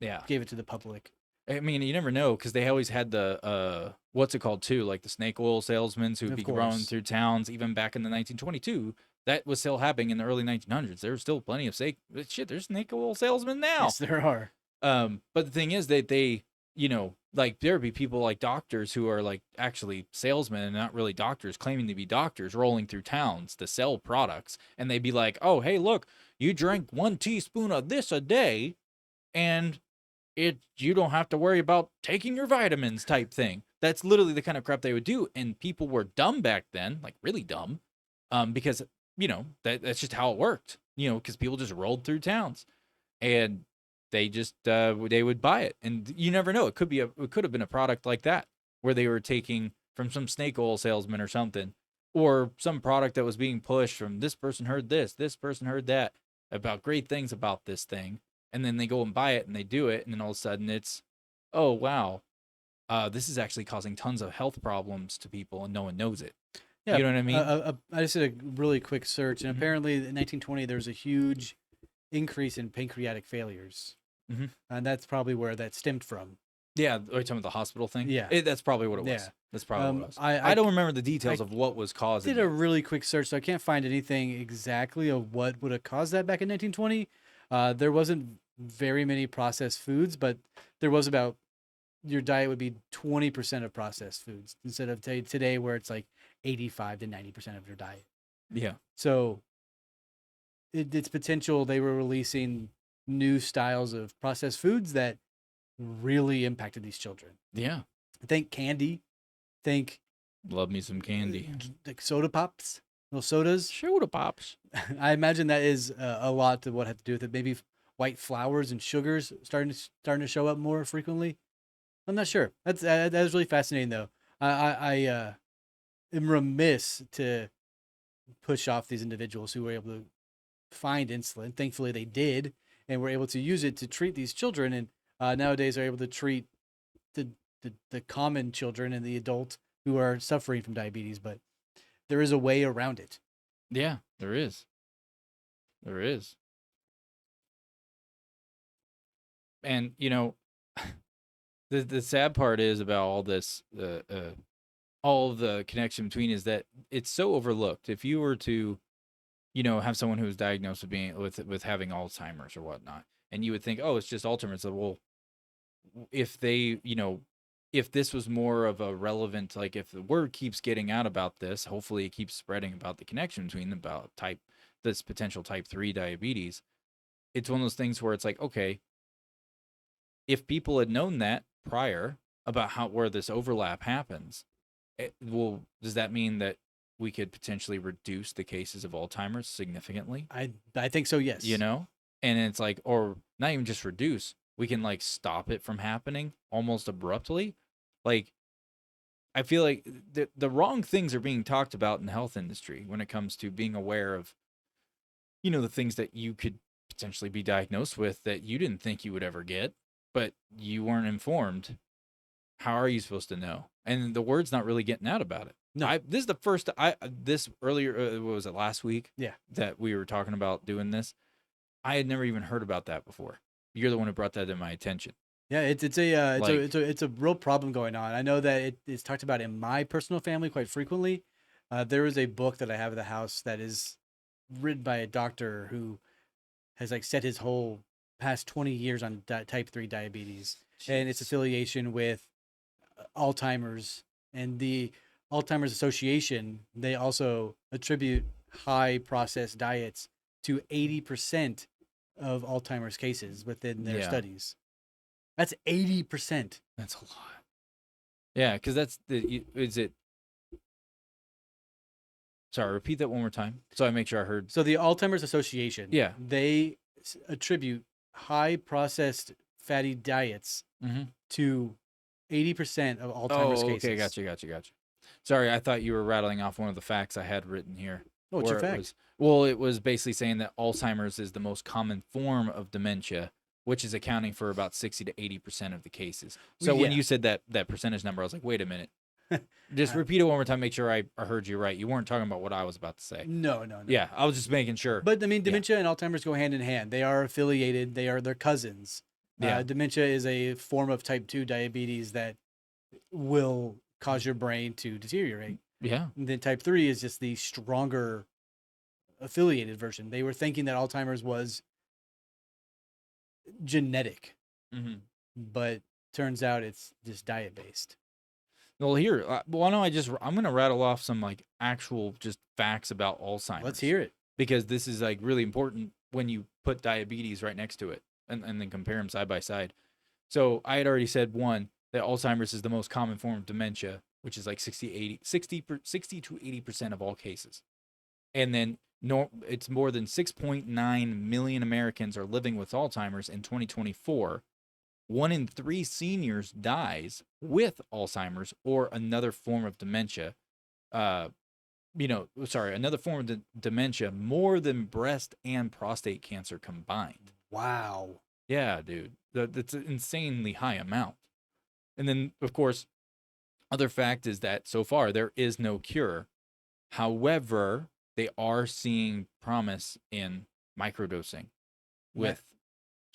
Yeah. gave it to the public. I mean, you never know because they always had the what's it called too, like the snake oil salesmen who'd Of be roaming course. through towns. Even back in the 1922, that was still happening in the early 1900s. There was still plenty of shit. There's snake oil salesmen now. Yes, there are. But the thing is that they, you know, like there'd be people like doctors who are like actually salesmen and not really doctors, claiming to be doctors, rolling through towns to sell products, and they'd be like, "Oh, hey, look, you drink 1 teaspoon of this a day, and you don't have to worry about taking your vitamins," type thing. That's literally the kind of crap they would do, and people were dumb back then, like really dumb, because you know that's just how it worked. You know, because people just rolled through towns, and they just they would buy it, and you never know. It could have been a product like that where they were taking from some snake oil salesman or something, or some product that was being pushed from this person heard this person heard that about great things about this thing. And then they go and buy it and they do it. And then all of a sudden it's, oh, wow, this is actually causing tons of health problems to people and no one knows it. Yeah, You know what I mean? I just did a really quick search, and Mhm. apparently in 1920 there was a huge increase in pancreatic failures, Mhm. and that's probably where that stemmed from. Yeah. Are you talking about the hospital thing? Yeah. That's probably what it was. Yeah. That's probably what it was. I I don't remember the details I of what was causing did a it. really quick search, so I can't find anything exactly of what would have caused that back in 1920. There wasn't very many processed foods, but there was about your diet would be 20% of processed foods instead of today where it's like 85 to 90% of your diet. Yeah. So it's potential they were releasing new styles of processed foods that really impacted these children. Yeah. Think candy, think Love me some candy. like soda pops, little sodas. Soda pops. I imagine that is a lot to what had to do with it. Maybe white flours and sugars starting to show up more frequently. I'm not sure. That is really fascinating though. I am remiss to push off these individuals who were able to find insulin. Thankfully, they did, and were able to use it to treat these children. And nowadays, are able to treat the common children and the adult who are suffering from diabetes. But there is a way around it. Yeah, there is. There is. And, you know, the sad part is about all this, all the connection between is that it's so overlooked. If you were to, you know, have someone who's diagnosed with being with having Alzheimer's or whatnot, and you would think, oh, it's just Alzheimer's. So, well, if they, you know, if this was more of a relevant, like if the word keeps getting out about this, hopefully it keeps spreading about the connection between them, about this potential type 3 diabetes. It's one of those things where it's like, okay, if people had known that prior about where this overlap happens, well, does that mean that we could potentially reduce the cases of Alzheimer's significantly? I think so. Yes. You know, and it's like, or not even just reduce, we can like stop it from happening almost abruptly. Like, I feel like the wrong things are being talked about in the health industry when it comes to being aware of, you know, the things that you could potentially be diagnosed with that you didn't think you would ever get, but you weren't informed. How are you supposed to know? And the word's not really getting out about it. No. This is the first. This earlier, what was it, last week? Yeah. That we were talking about doing this. I had never even heard about that before. You're the one who brought that to my attention. Yeah, it's a real problem going on. I know that it's talked about in my personal family quite frequently. There is a book that I have at the house that is written by a doctor who has like set his whole past 20 years on type 3 diabetes and its affiliation with Alzheimer's, and the Alzheimer's Association. They also attribute high processed diets to 80% of Alzheimer's cases within their Yeah. studies. That's 80%. That's a lot. Yeah, because that's is it. Sorry, repeat that one more time so I make sure I heard. So the Alzheimer's Association, Yeah. they attribute high processed fatty diets Mm-hmm. to 80% of Alzheimer's Oh, cases. okay, gotcha. Sorry, I thought you were rattling off one of the facts I had written here. Oh, what's your Where it fact? was, well, it was basically saying that Alzheimer's is the most common form of dementia, which is accounting for about 60 to 80% of the cases. So when Yeah. you said that percentage number, I was like, wait a minute. Just Uh, repeat it one more time, make sure I heard you right. You weren't talking about what I was about to say. no. Yeah, I was just making sure. But I mean, Yeah. dementia and Alzheimer's go hand in hand. They are affiliated. They're cousins. Yeah. Dementia is a form of type 2 diabetes that will cause your brain to deteriorate. Yeah. And then type 3 is just the stronger affiliated version. They were thinking that Alzheimer's was genetic, Mm-hmm. but turns out it's just diet based. Well, here, why don't I'm going to rattle off some like actual just facts about Alzheimer's. Let's hear it. Because this is like really important when you put diabetes right next to it and then compare them side by side. So I had already said one, that Alzheimer's is the most common form of dementia, which is like 60 to 80% of all cases. And then it's more than 6.9 million Americans are living with Alzheimer's in 2024. 1 in 3 seniors dies with Alzheimer's or another form of dementia. Another form of dementia more than breast and prostate cancer combined. Wow. Yeah, dude. That's an insanely high amount. And then, of course, other fact is that so far there is no cure. However, they are seeing promise in microdosing with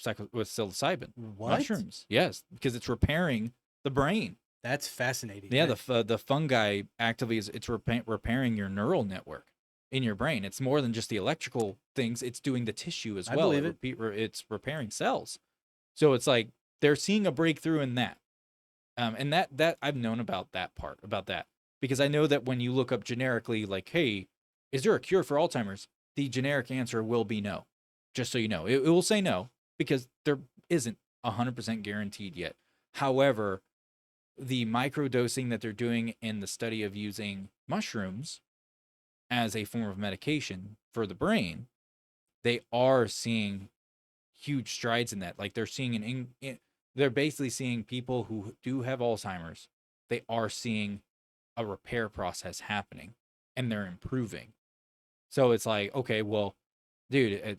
psilocybin mushrooms. Yes, because it's repairing the brain. That's fascinating. Yeah, the fungi actively it's repairing your neural network in your brain. It's more than just the electrical things; it's doing the tissue as well. I believe It's repairing cells. So it's like they're seeing a breakthrough in that, and that I've known about that because I know that when you look up generically, like, hey, is there a cure for Alzheimer's? The generic answer will be no. Just so you know, it will say no because there isn't 100% guaranteed yet. However, the microdosing that they're doing in the study of using mushrooms as a form of medication for the brain, they are seeing huge strides in that. Like they're seeing they're basically seeing people who do have Alzheimer's, they are seeing a repair process happening and they're improving. So it's like, okay, well, dude,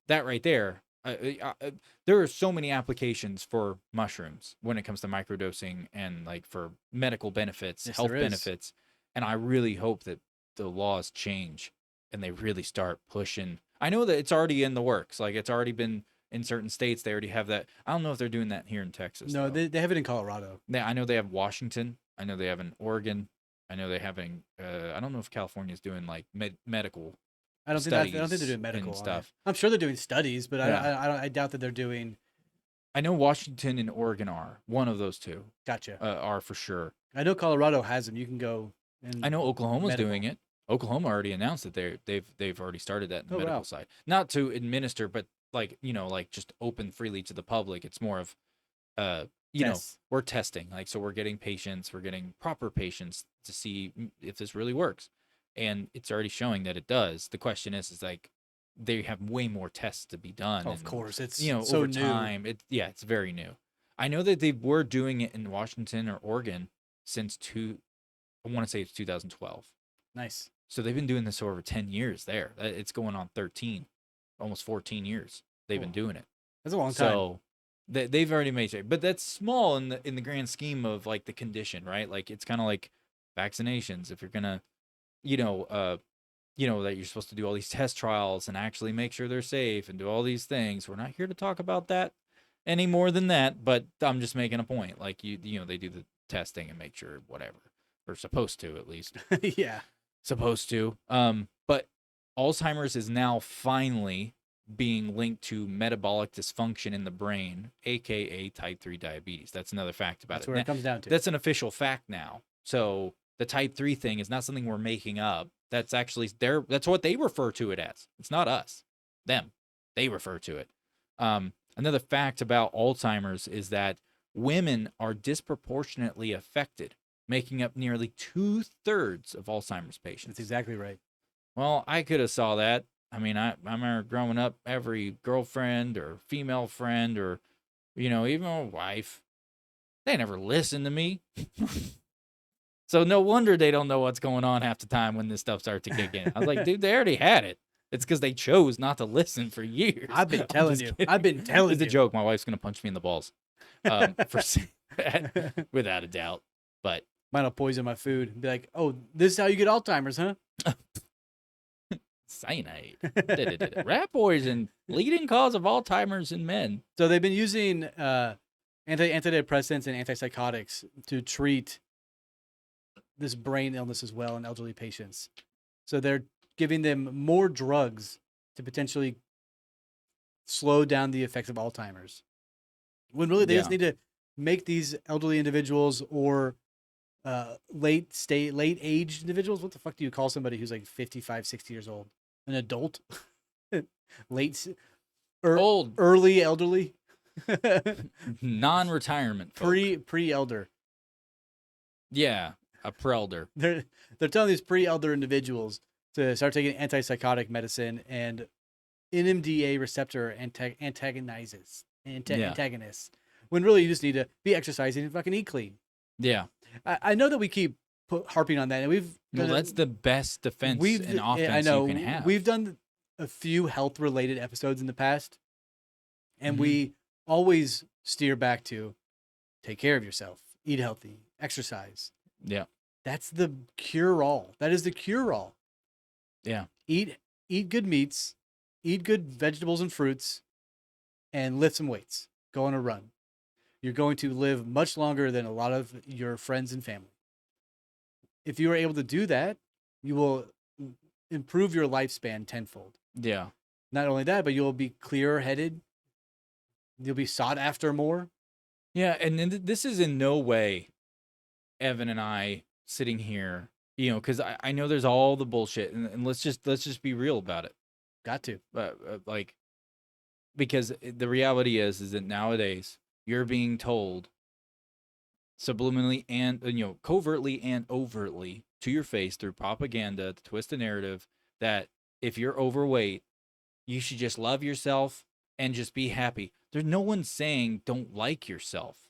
that right there, there are so many applications for mushrooms when it comes to microdosing and like for medical benefits, Yes, health there is. benefits. And I really hope that the laws change and they really start pushing. I know that it's already in the works. Like it's already been in certain states. They already have that. I don't know if they're doing that here in Texas. No, though. they have it in Colorado. I know they have Washington. I know they have in Oregon. I know they having. I don't know if California's doing like medical. I don't think they're doing medical and stuff. I'm sure they're doing studies, but Yeah. I doubt that they're doing. I know Washington and Oregon are one of those two. Gotcha. Are for sure. I know Colorado has them. You can go. I know Oklahoma's medical. doing it. Oklahoma already announced that they've already started that in the medical wow. side. Not to administer, but like like just open freely to the public. It's more of Tests. we're testing. Like so we're getting patients, we're getting proper patients to see if this really works. And it's already showing that it does. The question is like they have way more tests to be done. Oh, of course, it's so over new. time. It's very new. I know that they were doing it in Washington or Oregon since I want to say it's 2012. Nice. So they've been doing this over 10 years there. It's going on 13, almost 14 years they've been doing it. That's a long time. So they've already made it, but that's small in the grand scheme of like the condition, right? Like it's kind of like vaccinations. If you're gonna, that you're supposed to do all these test trials and actually make sure they're safe and do all these things. We're not here to talk about that any more than that, but I'm just making a point. Like they do the testing and make sure whatever, or supposed to at least. Yeah. Supposed to. But Alzheimer's is now finally being linked to metabolic dysfunction in the brain, aka type 3 diabetes. That's another fact about That's where it comes down to. That's an official fact now. So the type 3 thing is not something we're making up. That's actually that's what they refer to it as. It's not us. Them. They refer to it. Another fact about Alzheimer's is that women are disproportionately affected, making up nearly 2/3 of Alzheimer's patients. That's exactly right. Well, I could have saw that. I mean, I remember growing up, every girlfriend or female friend or, even a wife, they never listened to me. So no wonder they don't know what's going on half the time when this stuff starts to kick in. I was like, dude, they already had it. It's because they chose not to listen for years. I've been telling you. Kidding. I've been telling It's you. a joke. My wife's gonna punch me in the balls, for saying that, without a doubt. But Might have poisoned my food. And be like, oh, this is how you get Alzheimer's, huh? cyanide, rat poison, leading cause of Alzheimer's in men. So they've been using antidepressants and antipsychotics to treat this brain illness as well in elderly patients. So they're giving them more drugs to potentially slow down the effects of Alzheimer's. When really they just need to make these elderly individuals or late age individuals. What the fuck do you call somebody who's like 55, 60 years old? An adult? Old, early elderly? non-retirement folk. Pre-elder. Yeah, a prelder. They're telling these pre-elder individuals to start taking antipsychotic medicine and NMDA receptor antagonists. When really you just need to be exercising and fucking eat clean. Yeah. I know that we keep harping on that, and we've that's the best defense and offense you can have. We've done a few health-related episodes in the past, and Mhm. we always steer back to take care of yourself, eat healthy, exercise. Yeah. That's the cure-all. That is the cure-all. Yeah. Eat good meats, eat good vegetables and fruits, and lift some weights. Go on a run. You're going to live much longer than a lot of your friends and family. If you are able to do that, you will improve your lifespan tenfold. Yeah. Not only that, but you'll be clear-headed. You'll be sought after more. Yeah, and this is in no way Evan and I sitting here, because I know there's all the bullshit, and let's just be real about it. Got to. Because the reality is that nowadays you're being told subliminally and covertly and overtly to your face through propaganda to twist the narrative that if you're overweight, you should just love yourself and just be happy. There's no one saying don't like yourself,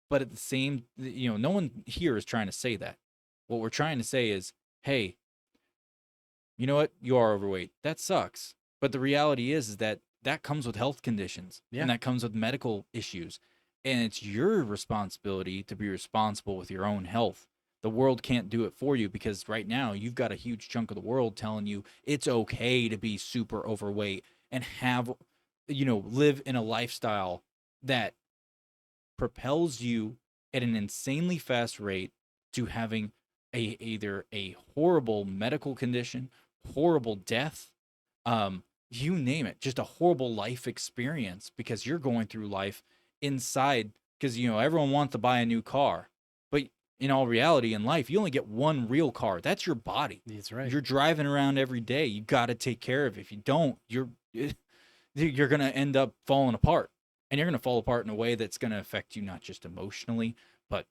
but at the same, no one here is trying to say that. What we're trying to say is, hey, you know what? You are overweight. That sucks. But the reality is that comes with health conditions, and that comes with medical issues. And it's your responsibility to be responsible with your own health. The world can't do it for you because right now you've got a huge chunk of the world telling you it's okay to be super overweight and have, live in a lifestyle that propels you at an insanely fast rate to having either a horrible medical condition, horrible death, you name it, just a horrible life experience because you're going through life inside because everyone wants to buy a new car, but in all reality in life you only get one real car. That's your body. That's right. You're driving around every day. You got to take care of it. If you don't, you're gonna end up falling apart, and you're gonna fall apart in a way that's gonna affect you not just emotionally but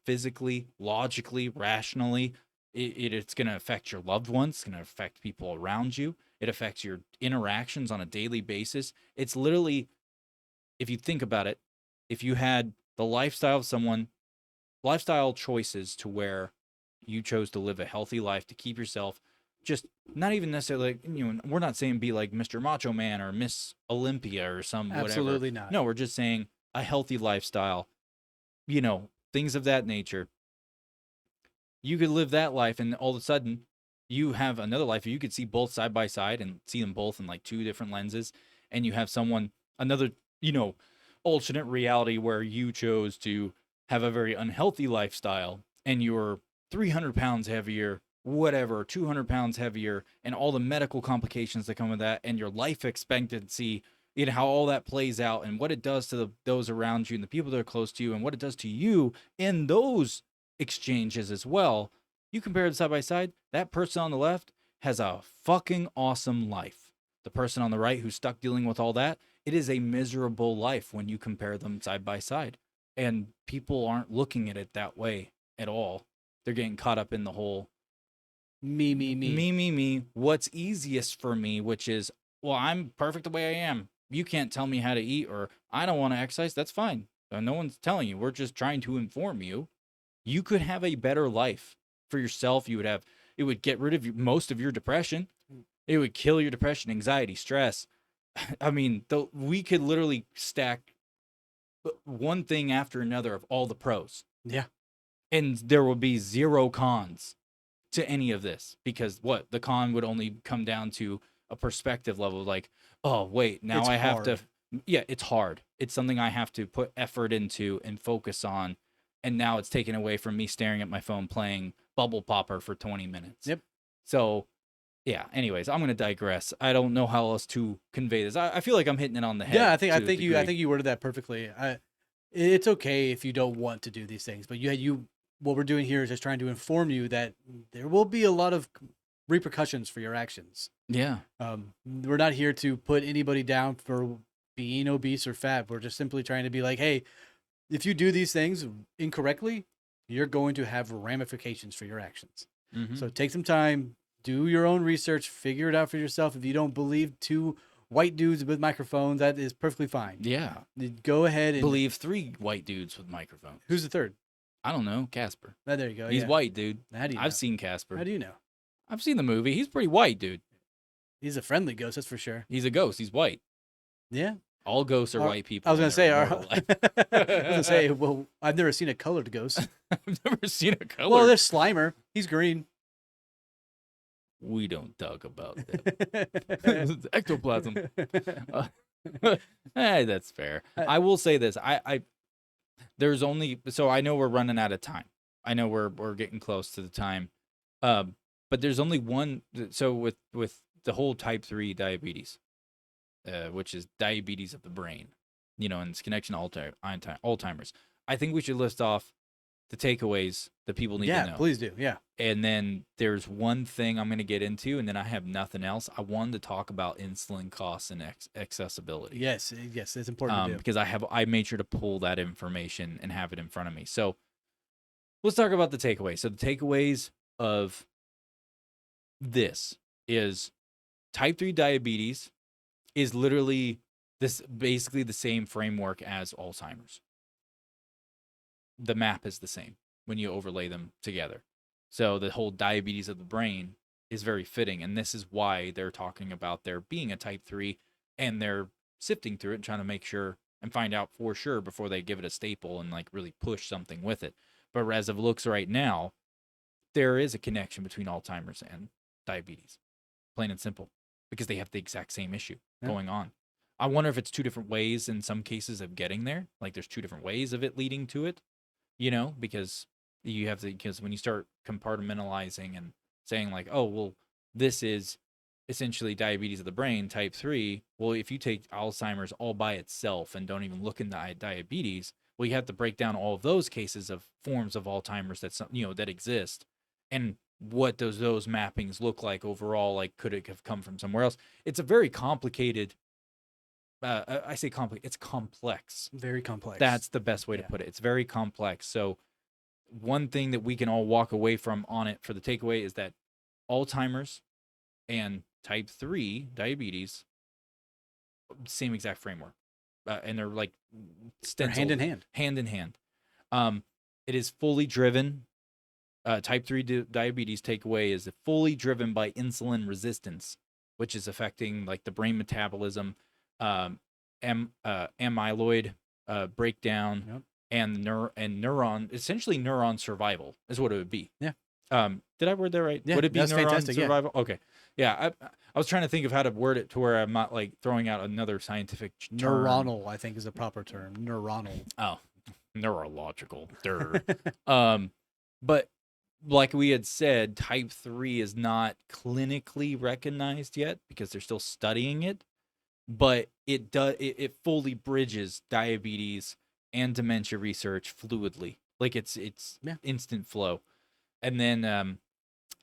physically, logically, rationally. It's gonna affect your loved ones. It's gonna affect people around you. It affects your interactions on a daily basis. It's literally, if you think about it, if you had the lifestyle choices to where you chose to live a healthy life to keep yourself just not even necessarily, we're not saying be like Mr. Macho Man or Miss Olympia or some whatever. Absolutely not. No, we're just saying a healthy lifestyle, things of that nature. You could live that life and all of a sudden you have another life. You could see both side by side and see them both in like two different lenses. And you have another, alternate reality where you chose to have a very unhealthy lifestyle and you're 300 pounds heavier, whatever, 200 pounds heavier, and all the medical complications that come with that, and your life expectancy, how all that plays out and what it does to those around you and the people that are close to you and what it does to you in those exchanges as well. You compare it side by side, that person on the left has a fucking awesome life. The person on the right who's stuck dealing with all that it is a miserable life when you compare them side by side. And people aren't looking at it that way at all. They're getting caught up in the whole me. What's easiest for me, which is, well, I'm perfect the way I am. You can't tell me how to eat, or I don't want to exercise. That's fine. No one's telling you. We're just trying to inform you. You could have a better life for yourself. It would get rid of most of your depression. It would kill your depression, anxiety, stress. I mean, we could literally stack one thing after another of all the pros. Yeah. And there will be zero cons to any of this, because the con would only come down to a perspective level, like, oh, wait, now I have to. Yeah, it's hard. It's something I have to put effort into and focus on. And now it's taken away from me staring at my phone playing Bubble Popper for 20 minutes. Yep. So, yeah, anyways, I'm going to digress. I don't know how else to convey this. I feel like I'm hitting it on the head. Yeah, I think you worded that perfectly. It's okay if you don't want to do these things, but what we're doing here is just trying to inform you that there will be a lot of repercussions for your actions. Yeah. We're not here to put anybody down for being obese or fat. We're just simply trying to be like, hey, if you do these things incorrectly, you're going to have ramifications for your actions. Mm-hmm. So take some time, do your own research, figure it out for yourself. If you don't believe two white dudes with microphones, that is perfectly fine. Yeah. Go ahead and believe 3 white dudes with microphones. Who's the third? I don't know. Casper. Oh, there you go. He's white, dude. How do you know? I've seen Casper. How do you know? I've seen the movie. He's pretty white, dude. He's a friendly ghost, that's for sure. He's a ghost. He's white. Yeah. All ghosts are white people. I was gonna say, well, I've never seen a colored ghost. I've never seen a color. Well, there's Slimer. He's green. We don't talk about that. Ectoplasm. That's fair. I will say this. There's only, so I know we're running out of time. I know we're getting close to the time. But there's only one. So with the whole type 3 diabetes, which is diabetes of the brain, and its connection to Alzheimer's, I think we should list off the takeaways that people need to know. Yeah, please do. Yeah. And then there's one thing I'm going to get into, and then I have nothing else. I wanted to talk about insulin costs and accessibility. Yes, it's important to do. Because I made sure to pull that information and have it in front of me. So let's talk about the takeaways. So the takeaways of this is type 3 diabetes is literally basically the same framework as Alzheimer's. The map is the same when you overlay them together. So the whole diabetes of the brain is very fitting. And this is why they're talking about there being a type 3, and they're sifting through it and trying to make sure and find out for sure before they give it a staple and like really push something with it. But as it looks right now, there is a connection between Alzheimer's and diabetes, plain and simple, because they have the exact same issue going on. I wonder if it's 2 different ways in some cases of getting there. Like there's 2 different ways of it leading to it, because because when you start compartmentalizing and saying like, oh, well, this is essentially diabetes of the brain, type 3. Well, if you take Alzheimer's all by itself and don't even look into diabetes, well, you have to break down all of those cases of forms of Alzheimer's that exist, and what does those mappings look like overall? Like, could it have come from somewhere else? It's a very complicated. I say complicated. It's complex. Very complex. That's the best way to put it. It's very complex. So one thing that we can all walk away from on it for the takeaway is that Alzheimer's and type 3 diabetes, same exact framework. And they're like hand in hand. Hand in hand. It is fully driven. Type 3 diabetes takeaway is fully driven by insulin resistance, which is affecting like the brain metabolism, amyloid breakdown, and essentially neuron survival is what it would be. Yeah. Did I word that right? Yeah, would it be neuron fantastic, survival? Yeah. Okay. Yeah. I was trying to think of how to word it to where I'm not like throwing out another scientific term. Neuronal, I think, is a proper term. Neuronal. Oh, neurological. But like we had said, type 3 is not clinically recognized yet because they're still studying it, but it fully bridges diabetes and dementia research fluidly. Like it's instant flow. And then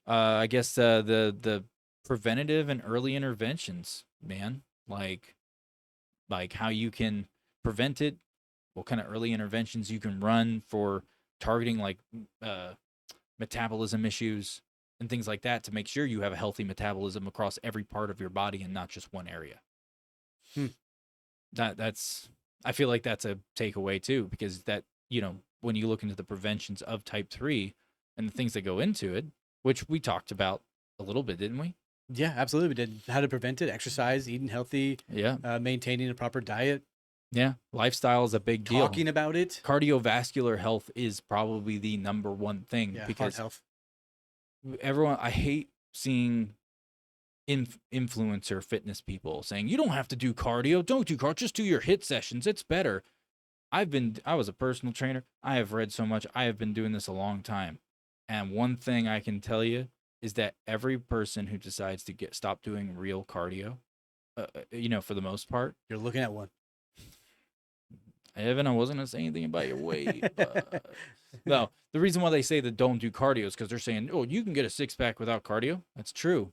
I guess the preventative and early interventions, man, like like how you can prevent it, what kind of early interventions you can run for targeting like metabolism issues and things like that to make sure you have a healthy metabolism across every part of your body and not just one area. Hmm. That's I feel like that's a takeaway too, because that, when you look into the preventions of type 3 and the things that go into it, which we talked about a little bit, didn't we? Yeah, absolutely. We did how to prevent it: exercise, eating healthy, Yeah. maintaining a proper diet, Yeah. Lifestyle is a big deal. talking about it. Cardiovascular health is probably the number one thing Yeah, heart because health. I hate seeing influencer fitness people saying, you don't have to do cardio. Don't do cardio. Just do your HIIT sessions. It's better. I was a personal trainer. I have read so much. I have been doing this a long time. And one thing I can tell you is that every person who decides to stop doing real cardio, for the most part, You're looking at one. Evan, I wasn't going to say anything about your weight. But no, the reason why they say that don't do cardio is because they're saying, oh, you can get a six-pack without cardio. That's true.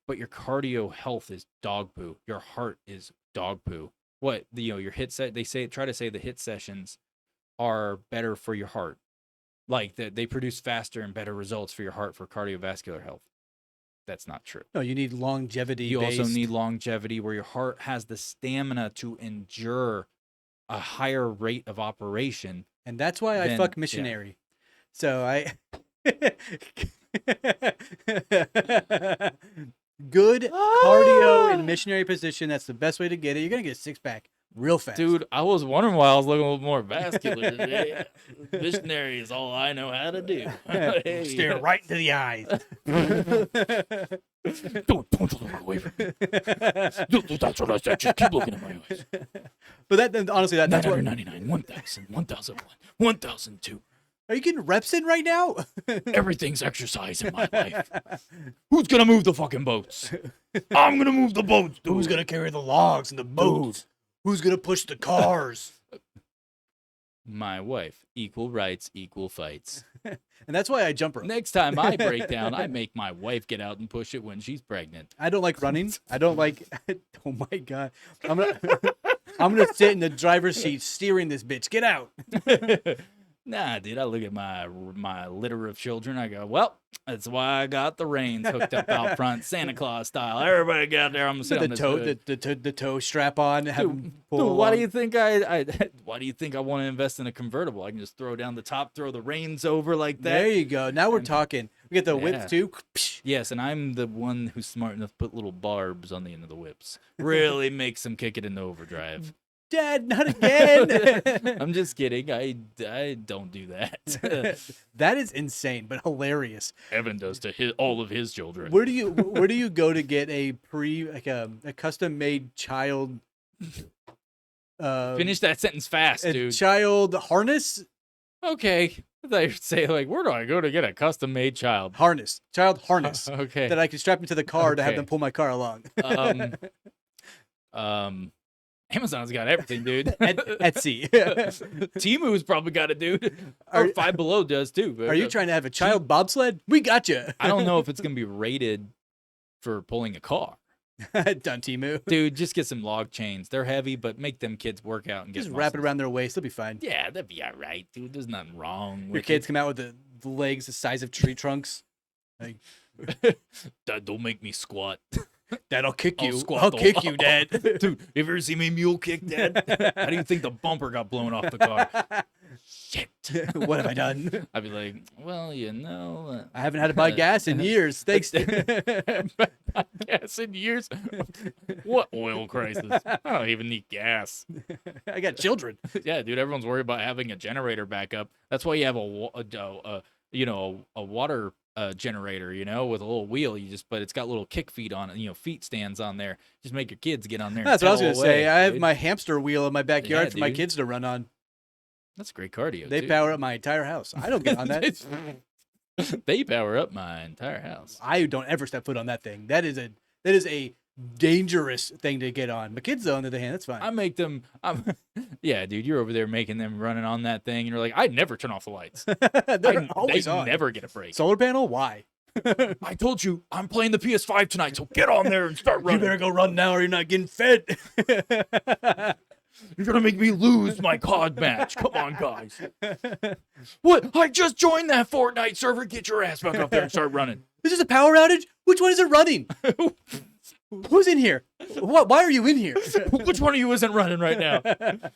But your cardio health is dog poo. Your heart is dog poo. What, your HIIT set, try to say the HIIT sessions are better for your heart. Like that they produce faster and better results for your heart for cardiovascular health. That's not true. No, you need longevity. You also need longevity where your heart has the stamina to endure a higher rate of operation. And that's why I fuck missionary. Yeah. So good cardio in missionary position. That's the best way to get it. You're going to get a six-pack real fast. Dude, I was wondering why I was looking a little more vascular today. Missionary is all I know how to do. Stare right into the eyes. Don't look away from me. That's what I said. Just keep looking at my eyes. But honestly, that's what... 999, 1,000, 1,001, 1,002. Are you getting reps in right now? Everything's exercise in my life. Who's going to move the fucking boats? I'm going to move the boats, dude. Who's going to carry the logs and the boats? Who's going to push the cars? My wife. Equal rights, equal fights. And that's why I jump rope. Next time I break down, I make my wife get out and push it when she's pregnant. I don't like running. I don't like... Oh, my God. I'm gonna sit in the driver's seat steering this bitch. Get out. Nah, dude, I look at my litter of children. I go, well, that's why I got the reins hooked up out front, Santa Claus style. Everybody get out there. I'm gonna sit on this hood. The toe strap on. Dude, why do you think why do you think I want to invest in a convertible? I can just throw down the top, throw the reins over like that. There you go. Now we're talking. We get the whips too. Yes, and I'm the one who's smart enough to put little barbs on the end of the whips. Really makes them kick it into overdrive. Dad, not again. I'm just kidding. I don't do that. That is insane, but hilarious. Evan does to all of his children. Where do you go to get a custom made child? Finish that sentence fast, dude. Child harness. Okay. They say like, where do I go to get a custom made child harness? Okay. That I can strap into the car to have them pull my car along. Amazon's got everything, dude. Etsy. Temu's probably got it, dude. Or Five Below does too. Are you trying to have a child bobsled? We got you. I don't know if it's gonna be rated for pulling a car. Done, Temu. Dude, just get some log chains. They're heavy, but make them kids work out and get just wrap it around their waist. They'll be fine. Yeah, that'd be all right, dude. There's nothing wrong with your kids come out with the legs the size of tree trunks. Like, Dad, don't make me squat. Dad, I'll kick you. I'll kick you, Dad. Dude, you ever see me mule kick, Dad? How do you think the bumper got blown off the car? Shit. What have I done? I'd be like, well, I haven't had to buy gas in years. Thanks. Gas in years? What oil crisis? I don't even need gas. I got children. Yeah, dude, everyone's worried about having a generator backup. That's why you have a water generator, with a little wheel. But it's got little kick feet on it, feet stands on there. Just make your kids get on there. That's what I was gonna say. I have my hamster wheel in my backyard for my kids to run on. That's great cardio. They power up my entire house. I don't get on that. They power up my entire house. I don't ever step foot on that thing. That is a dangerous thing to get on. My kids, though, on the other hand, that's fine. I make them. Yeah, dude, you're over there making them running on that thing, and you're like, I'd never turn off the lights. They're always on. Never get a break. Solar panel? Why? I told you I'm playing the PS5 tonight, so get on there and start You running. better go run now or you're not getting fed. You're gonna make me lose my COD match. Come on, guys. What? I just joined that Fortnite server. Get your ass back up there and start running. Is this a power outage? Which one is it running? Who's in here? What? Why are you in here? Which one of you isn't running right now? Dad,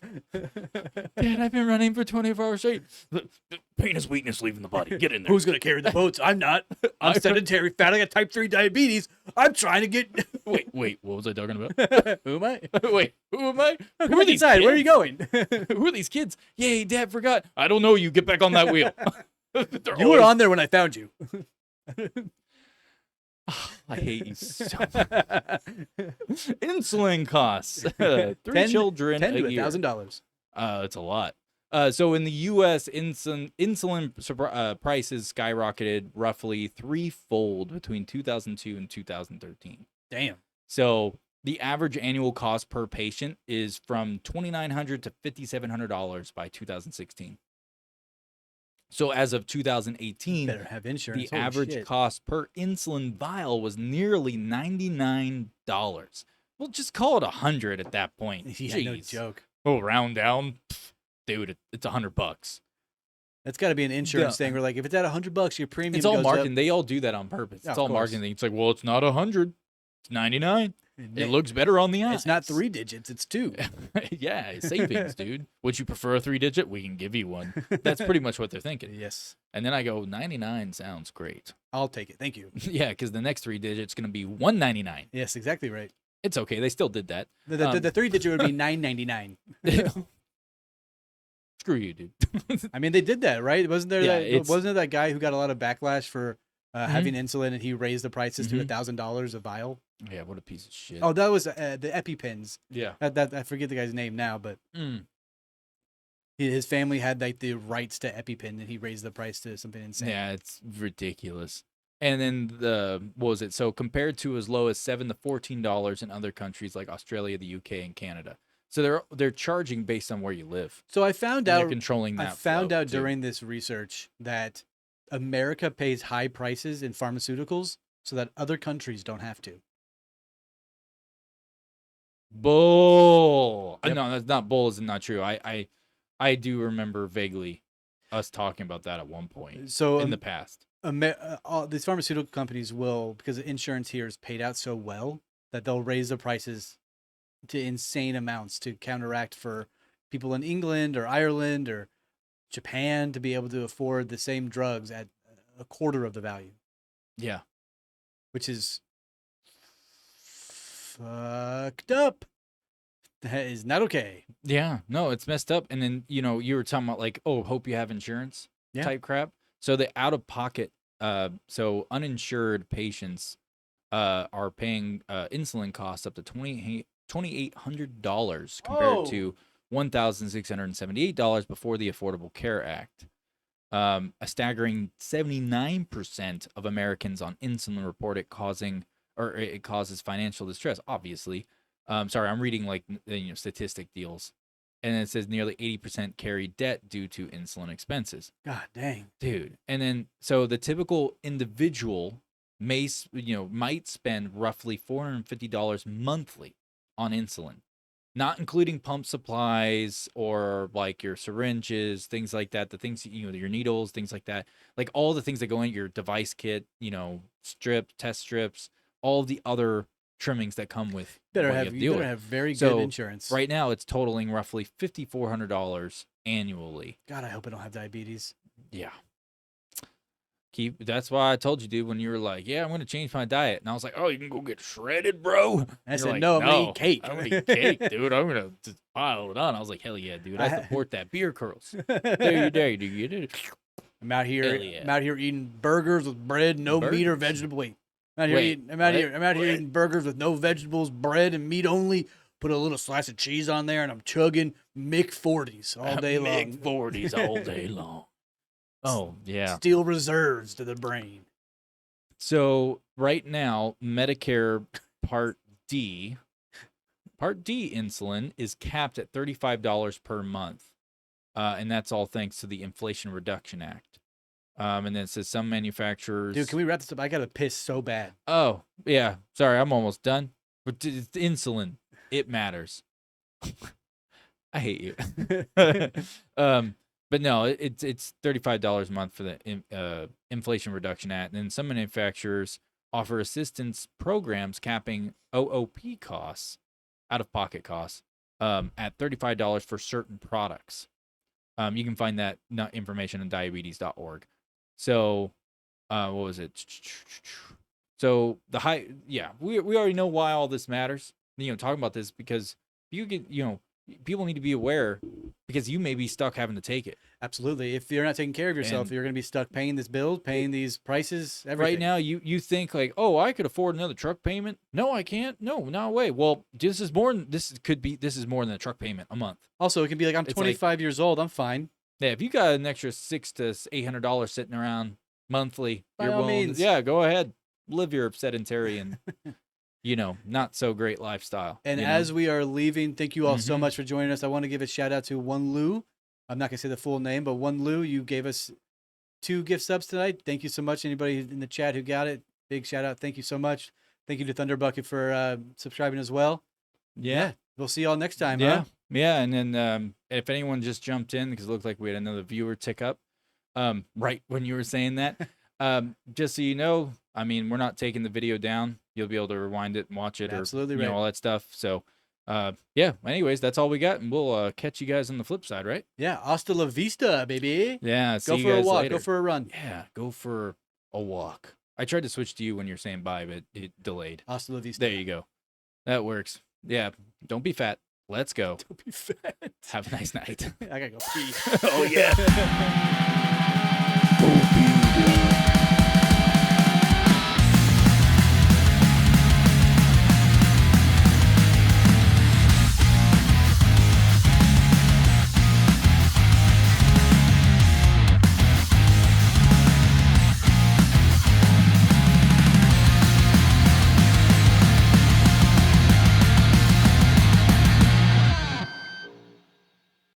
I've been running for 24 hours straight. Pain is weakness leaving the body. Get in there. Who's gonna carry the boats? I'm not. I'm sedentary, fat. I got type 3 diabetes. I'm trying to get. Wait, what was I talking about? Who am I? Wait, who am I? Come Who are these inside. kids? Where are you going? Who are these kids? Yay, Dad forgot. I don't know you. Get back on that wheel. You were on there when I found you. I hate you so much. Insulin costs. 3 children $10 a to year. $1,000. It's a lot. So in the U.S., insulin prices skyrocketed roughly threefold between 2002 and 2013. Damn. So the average annual cost per patient is from $2,900 to $5,700 by 2016. So as of 2018, Better have insurance. the Holy average shit. cost per insulin vial was nearly $99. Well, just call it $100 at that point. Yeah, no Jeez. joke. Oh, round down, dude, it's $100. That's got to be an insurance thing. Where like, if it's at $100, your premium. It's all goes marketing. Up. They all do that on purpose. Yeah, It's of all course. marketing. It's like, well, it's not 100. It's 99. It looks better on the eyes. It's not 3 digits. It's 2. Yeah, savings, dude. Would you prefer a 3-digit? We can give you one. That's pretty much what they're thinking. Yes. And then I go, 99 sounds great. I'll take it. Thank you. Yeah, because the next 3 digits going to be 199. Yes, exactly right. It's okay. They still did that. The 3 digit would be $9.99. Screw you, dude. I mean, they did that, right? Wasn't there? Yeah, wasn't there that guy who got a lot of backlash for Mm-hmm. having insulin, and he raised the prices to $1,000 a vial? Yeah, what a piece of shit. Oh, that was the EpiPens. yeah. That I forget the guy's name now, but Mm. his family had like the rights to EpiPen, and he raised the price to something insane. Yeah, it's ridiculous. And then what was it? So compared to as low as $7 to $14 in other countries like Australia, the UK, and Canada. So they're charging based on where you live. So I found And out. they're controlling that. I found flow, out too. during this research that America pays high prices in pharmaceuticals so that other countries don't have to. Bull. Yep. No, that's not bull. Is not true. I do remember vaguely us talking about that at one point So in the past. all these pharmaceutical companies will, because the insurance here is paid out so well, that they'll raise the prices to insane amounts to counteract for people in England or Ireland or Japan to be able to afford the same drugs at a quarter of the value, Yeah. which is fucked up. That is not okay. Yeah. No, it's messed up. And then, you were talking about like, oh, hope you have insurance Yeah. type crap. So the out of pocket, so uninsured patients are paying insulin costs up to $2,800 compared to $1,678 before the Affordable Care Act. A staggering 79% of Americans on insulin report it causes financial distress. Obviously, sorry, I'm reading like statistic deals, and it says nearly 80% carry debt due to insulin expenses. God dang. Dude. And then so the typical individual might spend roughly $450 monthly on insulin, not including pump supplies or like your syringes, things like that, the things your needles, things like that, like all the things that go in your device kit, test strips, all the other trimmings that come with You what better deal with. have very So, good insurance. Right now it's totaling roughly $5,400 annually. God, I hope I don't have diabetes. Yeah. That's why I told you, dude, when you were like, yeah, I'm going to change my diet. And I was like, oh, you can go get shredded, bro. I You're said, like, no, I'm gonna eat cake. I'm going to eat cake, dude. I'm going to just pile it on. I was like, hell yeah, dude. I support that. Beer curls. There you get it. I'm out here. Hell yeah. I'm out here eating burgers with bread, no meat or Burgers? vegetable. Wait, I'm out here eating burgers with no vegetables, bread and meat only. Put a little slice of cheese on there, and I'm chugging Mick 40s all day long. Big 40s all day long. Oh, yeah. Steel reserves to the brain. So right now, Medicare Part D insulin is capped at $35 per month. And that's all thanks to the Inflation Reduction Act. And then it says some manufacturers. Dude, can we wrap this up? I gotta piss so bad. Oh, yeah. Sorry, I'm almost done. But it's insulin. It matters. I hate you. But no, it's $35 a month for the Inflation Reduction Act. And then some manufacturers offer assistance programs capping OOP costs, out-of-pocket costs, at $35 for certain products. You can find that information on diabetes.org. So, what was it? So we already know why all this matters. Talking about this because you get, people need to be aware because you may be stuck having to take it. Absolutely. If you're not taking care of yourself, And- you're going to be stuck paying this bill, paying these prices, everything. Right now, you think like, oh, I could afford another truck payment. No, I can't. No, no way. Well, this is more than a truck payment a month. Also, it can be like, I'm It's 25 years old. I'm fine. Yeah, if you got an extra $600 to $800 sitting around monthly, By you're all willing. means. Yeah, go ahead, live your sedentary and not so great lifestyle. And as we are leaving, thank you all so Mhm. much for joining us. I want to give a shout out to One Lou. I'm not going to say the full name, but One Lou, you gave us 2 gift subs tonight. Thank you so much. Anybody in the chat who got it, big shout out. Thank you so much. Thank you to Thunder Bucket for subscribing as well. yeah. We'll see y'all next time. Yeah, Huh? yeah, and then if anyone just jumped in because it looked like we had another viewer tick up, right when you were saying that, just so you know, I mean, we're not taking the video down. You'll be able to rewind it and watch it, Absolutely or right. all that stuff. So, yeah. Anyways, that's all we got, and we'll catch you guys on the flip side, right? Yeah. Hasta la vista, baby. Yeah. Go See for you a guys walk. later. Go for a run. Yeah, go for a walk. I tried to switch to you when you're saying bye, but it delayed. Hasta la vista. There you go. That works. Yeah. Don't be fat. Let's go. Don't be fat. Have a nice night. I gotta go pee. Oh, yeah.